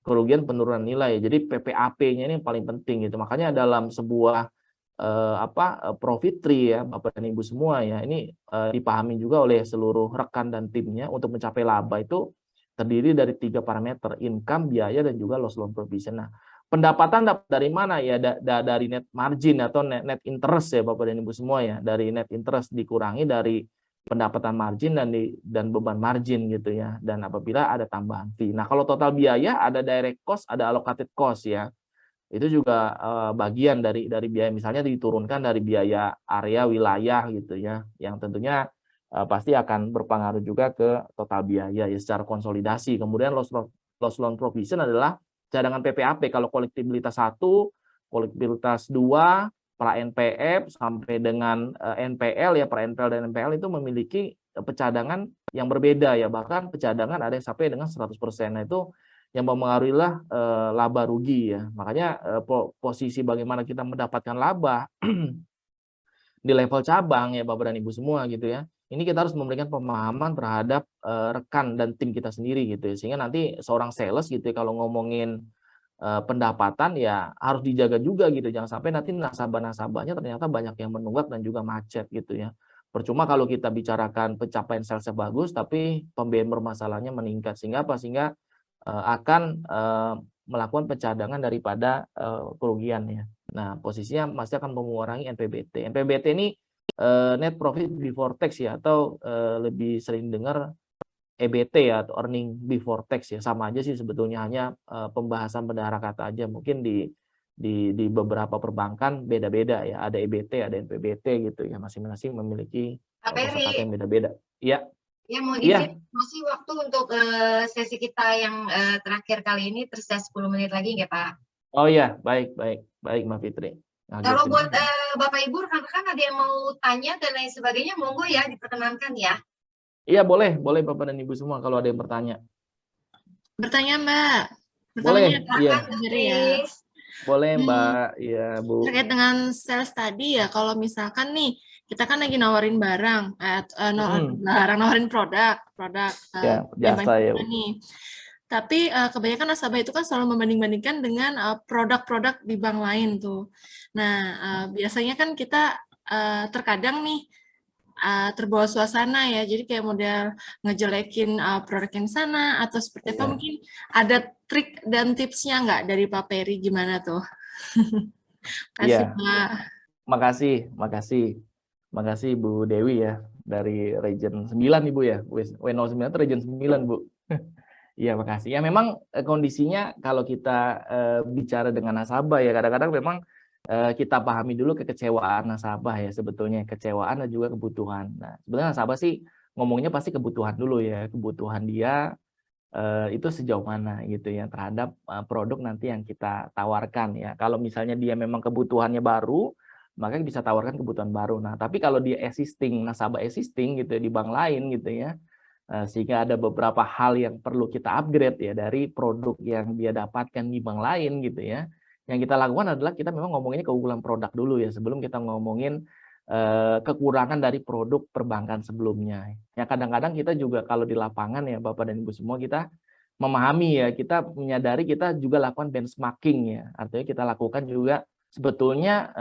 kerugian penurunan nilai. Jadi PPAP-nya ini yang paling penting gitu. Makanya dalam sebuah profit tree ya Bapak dan Ibu semua ya, ini dipahami juga oleh seluruh rekan dan timnya untuk mencapai laba itu terdiri dari 3 parameter, income, biaya, dan juga loss loan provision. Nah, pendapatan dapat dari mana ya? Dari net margin atau net interest ya Bapak dan Ibu semua ya, dari net interest dikurangi dari pendapatan margin dan beban margin gitu ya, dan apabila ada tambahan fee. Nah, kalau total biaya ada direct cost, ada allocated cost ya. Itu juga bagian dari biaya, misalnya diturunkan dari biaya area wilayah gitu ya, yang tentunya pasti akan berpengaruh juga ke total biaya ya secara konsolidasi. Kemudian loss loan provision adalah cadangan PPAP. Kalau kolektibilitas 1, kolektibilitas 2, pra NPF sampai dengan NPL ya, pra NPL dan NPL itu memiliki pencadangan yang berbeda ya, bahkan pencadangan ada yang sampai dengan 100%. Nah, itu yang mempengaruhilah laba rugi ya. Makanya posisi bagaimana kita mendapatkan laba di level cabang ya Bapak dan Ibu semua gitu ya. Ini kita harus memberikan pemahaman terhadap rekan dan tim kita sendiri gitu ya. Sehingga nanti seorang sales gitu ya, kalau ngomongin pendapatan ya harus dijaga juga gitu. Jangan sampai nanti nasabah-nasabahnya ternyata banyak yang menunggak dan juga macet gitu ya. Percuma kalau kita bicarakan pencapaian salesnya bagus tapi pembiayaan bermasalahnya meningkat. Sehingga apa? Sehingga akan melakukan pencadangan daripada kerugian ya. Nah, posisinya masih akan mengurangi NPBT. NPBT ini net profit before tax ya, atau lebih sering dengar EBT ya, atau earning before tax ya, sama aja sih sebetulnya, hanya pembahasan bendahara kata aja. Mungkin di beberapa perbankan beda-beda ya, ada EBT, ada NPBT gitu ya, masing-masing memiliki Pak kosakata Peri, yang beda-beda. Iya, ya mau iya. izin masih waktu untuk sesi kita yang terakhir kali ini tersisa 10 menit lagi nggak Pak? Oh iya, baik, baik, baik Mbak Fitri. Kalau Lanjutin buat aja. Bapak Ibu rekan-rekan ada yang mau tanya dan lain sebagainya, monggo ya diperkenankan ya. Iya boleh, boleh Bapak dan Ibu semua kalau ada yang bertanya. Bertanya Mbak, Boleh, pertamanya iya. Silakan dari ya. Chris. Boleh Mbak, iya Bu. Terkait dengan sales tadi ya, kalau misalkan nih kita kan lagi nawarin barang, nawarin produk Ya, yang jasa ya Bu. nih. Tapi kebanyakan nasabah itu kan selalu membanding-bandingkan dengan produk-produk di bank lain tuh. Nah, biasanya kan kita terkadang nih terbawa suasana ya, jadi kayak model ngejelekin produk yang sana atau seperti apa, Iya. mungkin ada trik dan tipsnya nggak dari Pak Peri gimana tuh? Kasih Iya. Pak. Makasih Bu Dewi ya, dari Region 9 Ibu ya, W09 itu Region 9 Bu. Iya makasih. Ya memang kondisinya kalau kita bicara dengan nasabah ya, kadang-kadang memang kita pahami dulu kekecewaan nasabah ya, sebetulnya kecewaan dan juga kebutuhan. Nah sebenarnya nasabah sih ngomongnya pasti kebutuhan dulu ya, kebutuhan dia itu sejauh mana gitu ya terhadap produk nanti yang kita tawarkan ya. Kalau misalnya dia memang kebutuhannya baru, maka bisa tawarkan kebutuhan baru. Nah, tapi kalau dia nasabah existing gitu ya, di bank lain gitu ya, sehingga ada beberapa hal yang perlu kita upgrade ya dari produk yang dia dapatkan di bank lain gitu ya. Yang kita lakukan adalah kita memang ngomonginnya keunggulan produk dulu ya, sebelum kita ngomongin kekurangan dari produk perbankan sebelumnya. Ya kadang-kadang kita juga kalau di lapangan ya Bapak dan Ibu semua, kita memahami ya, kita menyadari kita juga lakukan benchmarking ya. Artinya kita lakukan juga sebetulnya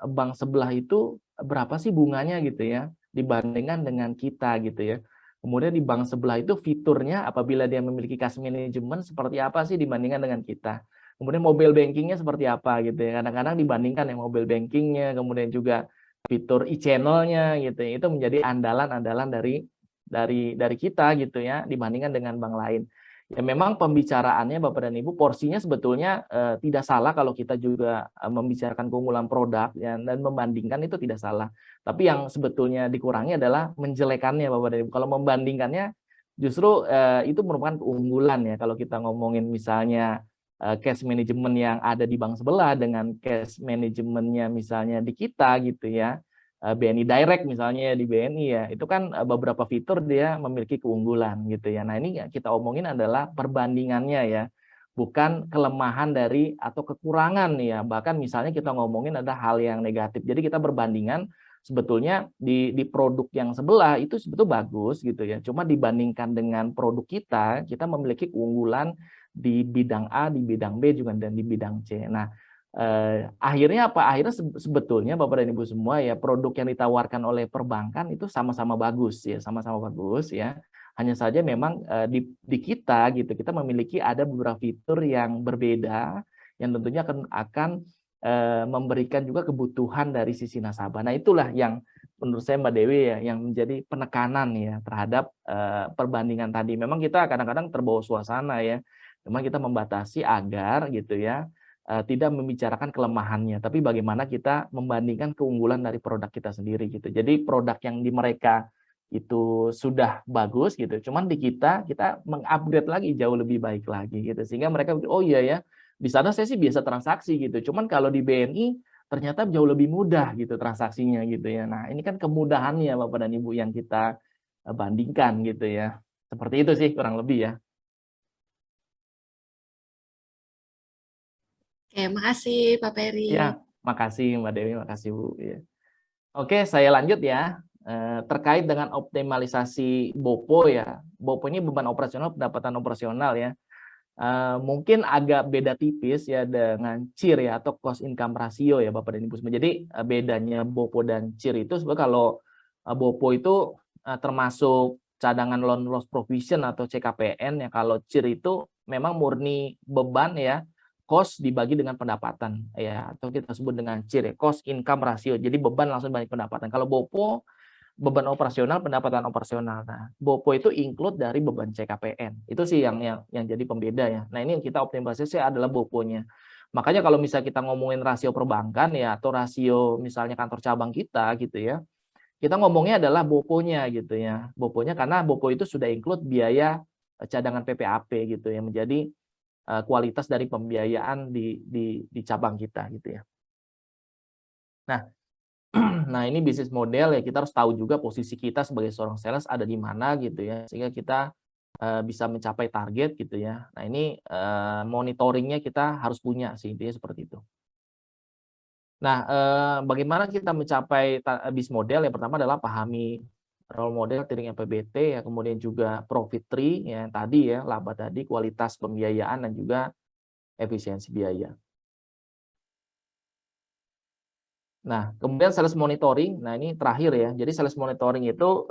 bank sebelah itu berapa sih bunganya gitu ya dibandingkan dengan kita gitu ya. Kemudian di bank sebelah itu fiturnya apabila dia memiliki cash management seperti apa sih dibandingkan dengan kita. Kemudian mobile bankingnya seperti apa gitu ya. Kadang-kadang dibandingkan ya mobile bankingnya, kemudian juga fitur e-channel-nya gitu ya, itu menjadi andalan-andalan dari kita gitu ya dibandingkan dengan bank lain. Ya memang pembicaraannya Bapak dan Ibu porsinya sebetulnya tidak salah kalau kita juga membicarakan keunggulan produk ya, dan membandingkan itu tidak salah. Tapi yang sebetulnya dikurangi adalah menjelekannya Bapak dan Ibu. Kalau membandingkannya justru itu merupakan keunggulan ya. Kalau kita ngomongin misalnya cash management yang ada di bank sebelah dengan cash manajemennya misalnya di kita gitu ya, BNI Direct misalnya di BNI ya, itu kan beberapa fitur dia memiliki keunggulan gitu ya. Nah ini kita omongin adalah perbandingannya ya, bukan kelemahan dari atau kekurangan ya. Bahkan misalnya kita ngomongin ada hal yang negatif. Jadi kita berbandingan sebetulnya di produk yang sebelah itu sebetulnya bagus gitu ya. Cuma dibandingkan dengan produk kita memiliki keunggulan di bidang A, di bidang B juga dan di bidang C. Nah akhirnya apa? Akhirnya sebetulnya Bapak dan Ibu semua ya, produk yang ditawarkan oleh perbankan itu sama-sama bagus ya, sama-sama bagus ya. Hanya saja memang di kita gitu, kita memiliki ada beberapa fitur yang berbeda yang tentunya akan memberikan juga kebutuhan dari sisi nasabah. Nah itulah yang menurut saya Mbak Dewi ya, yang menjadi penekanan ya terhadap perbandingan tadi. Memang kita kadang-kadang terbawa suasana ya, memang kita membatasi agar gitu ya tidak membicarakan kelemahannya, tapi bagaimana kita membandingkan keunggulan dari produk kita sendiri gitu. Jadi produk yang di mereka itu sudah bagus gitu, cuman di kita mengupgrade lagi jauh lebih baik lagi gitu, sehingga mereka oh iya ya, di sana saya sih biasa transaksi gitu, cuman kalau di BNI ternyata jauh lebih mudah gitu transaksinya gitu ya. Nah ini kan kemudahannya Bapak dan Ibu yang kita bandingkan gitu ya. Seperti itu sih kurang lebih ya. Oke, makasih Pak Peri. Ya, makasih Mbak Dewi, makasih Bu. Ya. Oke, saya lanjut ya. Terkait dengan optimalisasi BOPO ya. BOPO ini beban operasional, pendapatan operasional ya. Mungkin agak beda tipis ya dengan CIR ya atau cost income ratio ya Bapak dan Ibu semua. Jadi bedanya BOPO dan CIR itu sebenarnya kalau BOPO itu termasuk cadangan loan loss provision atau CKPN ya. Kalau CIR itu memang murni beban ya, cost dibagi dengan pendapatan ya, atau kita sebut dengan CIR ya, cost income ratio. Jadi beban langsung dibanding pendapatan. Kalau BOPO beban operasional, pendapatan operasional. Nah, BOPO itu include dari beban CKPN. Itu sih yang jadi pembeda ya. Nah, ini yang kita optimalisasi adalah BOPO-nya. Makanya kalau misalnya kita ngomongin rasio perbankan ya, atau rasio misalnya kantor cabang kita gitu ya, kita ngomongnya adalah BOPO-nya gitu ya. BOPO-nya karena BOPO itu sudah include biaya cadangan PPAP gitu ya, menjadi kualitas dari pembiayaan di cabang kita gitu ya. Nah, ini bisnis model ya, kita harus tahu juga posisi kita sebagai seorang sales ada di mana gitu ya, sehingga kita bisa mencapai target gitu ya. Nah, ini monitoringnya kita harus punya sih, intinya seperti itu. Nah, bagaimana kita mencapai bisnis model? Yang pertama adalah pahami role model tiring MPBT ya, kemudian juga profit tree ya tadi ya, laba tadi, kualitas pembiayaan dan juga efisiensi biaya. Nah, kemudian sales monitoring. Nah, ini terakhir ya. Jadi sales monitoring itu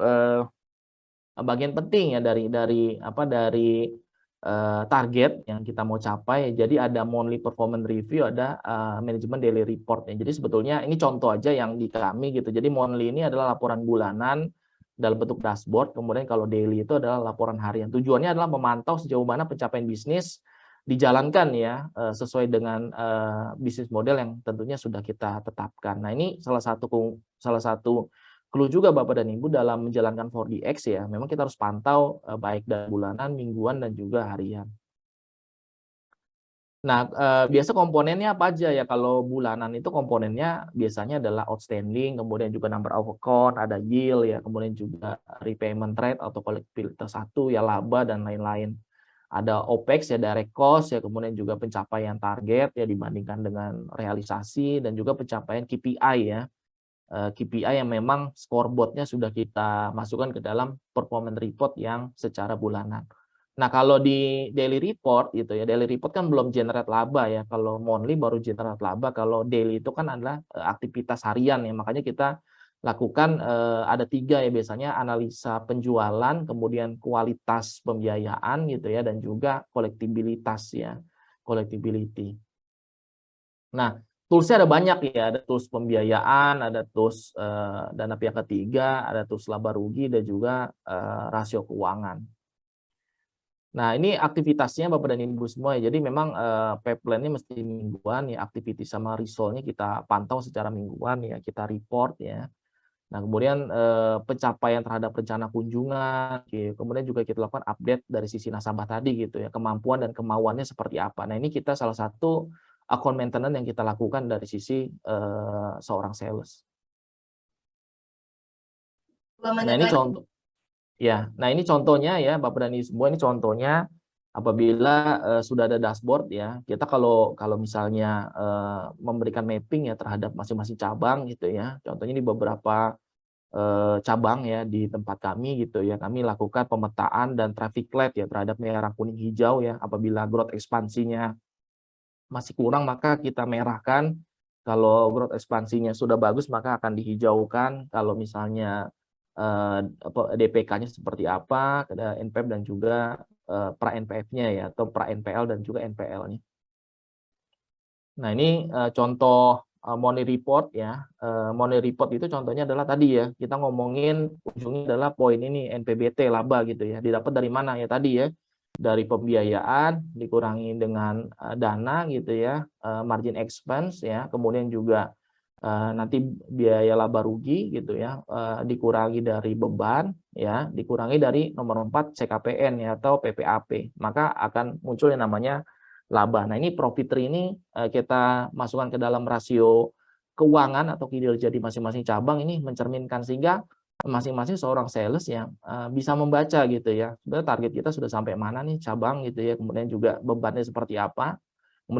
bagian penting ya dari target yang kita mau capai. Jadi ada monthly performance review, ada manajemen daily report ya. Jadi sebetulnya ini contoh aja yang di kami gitu. Jadi monthly ini adalah laporan bulanan dalam bentuk dashboard. Kemudian kalau daily itu adalah laporan harian. Tujuannya adalah memantau sejauh mana pencapaian bisnis dijalankan ya sesuai dengan bisnis model yang tentunya sudah kita tetapkan. Nah, ini salah satu clue juga Bapak dan Ibu dalam menjalankan 4DX ya. Memang kita harus pantau baik dari bulanan, mingguan dan juga harian. Nah, biasa komponennya apa aja ya? Kalau bulanan itu komponennya biasanya adalah outstanding, kemudian juga number of account, ada yield ya, kemudian juga repayment rate atau kolektibilitas 1 ya, laba dan lain-lain. Ada OPEX ya, direct cost ya, kemudian juga pencapaian target ya dibandingkan dengan realisasi, dan juga pencapaian KPI ya. KPI yang memang scoreboard-nya sudah kita masukkan ke dalam performance report yang secara bulanan. Nah, kalau di daily report gitu ya, daily report kan belum generate laba ya. Kalau monthly baru generate laba, kalau daily itu kan adalah aktivitas harian ya. Makanya kita lakukan ada 3 ya biasanya, analisa penjualan, kemudian kualitas pembiayaan gitu ya, dan juga kolektibilitas ya, collectibility. Nah, tools-nya ada banyak ya, ada tools pembiayaan, ada tools dana pihak ketiga, ada tools laba rugi, dan juga rasio keuangan. Nah, ini aktivitasnya Bapak dan Ibu semua ya. Jadi memang pipeline-nya mesti mingguan ya, activity sama result-nya kita pantau secara mingguan ya, kita report ya. Nah, kemudian pencapaian terhadap rencana kunjungan, kemudian juga kita lakukan update dari sisi nasabah tadi gitu ya, kemampuan dan kemauannya seperti apa. Nah, ini kita salah satu account maintenance yang kita lakukan dari sisi seorang sales. Nah, ini contoh. Ya, nah ini contohnya ya Bapak dan Ibu semua, ini contohnya apabila sudah ada dashboard ya. Kita kalau misalnya memberikan mapping ya terhadap masing-masing cabang gitu ya. Contohnya di beberapa cabang ya di tempat kami gitu ya. Kami lakukan pemetaan dan traffic light ya terhadap merah, kuning, hijau ya. Apabila growth ekspansinya masih kurang maka kita merahkan. Kalau growth ekspansinya sudah bagus maka akan dihijaukan. Kalau misalnya DPK-nya seperti apa, ada NPF dan juga pra NPF-nya ya, atau pra NPL dan juga NPL-nya. Nah, ini contoh money report ya. Money report itu contohnya adalah tadi ya, kita ngomongin ujungnya adalah poin ini NPBT laba gitu ya. Didapat dari mana ya tadi ya? Dari pembiayaan dikurangi dengan dana gitu ya, margin expense ya, kemudian juga nanti biaya laba rugi gitu ya, dikurangi dari beban ya, dikurangi dari nomor 4 CKPN ya atau PPAP, maka akan muncul yang namanya laba. Nah, ini profit tree ini kita masukkan ke dalam rasio keuangan atau kinerja di masing-masing cabang, ini mencerminkan sehingga masing-masing seorang sales yang bisa membaca gitu ya, sebenarnya target kita sudah sampai mana nih cabang gitu ya, kemudian juga bebannya seperti apa.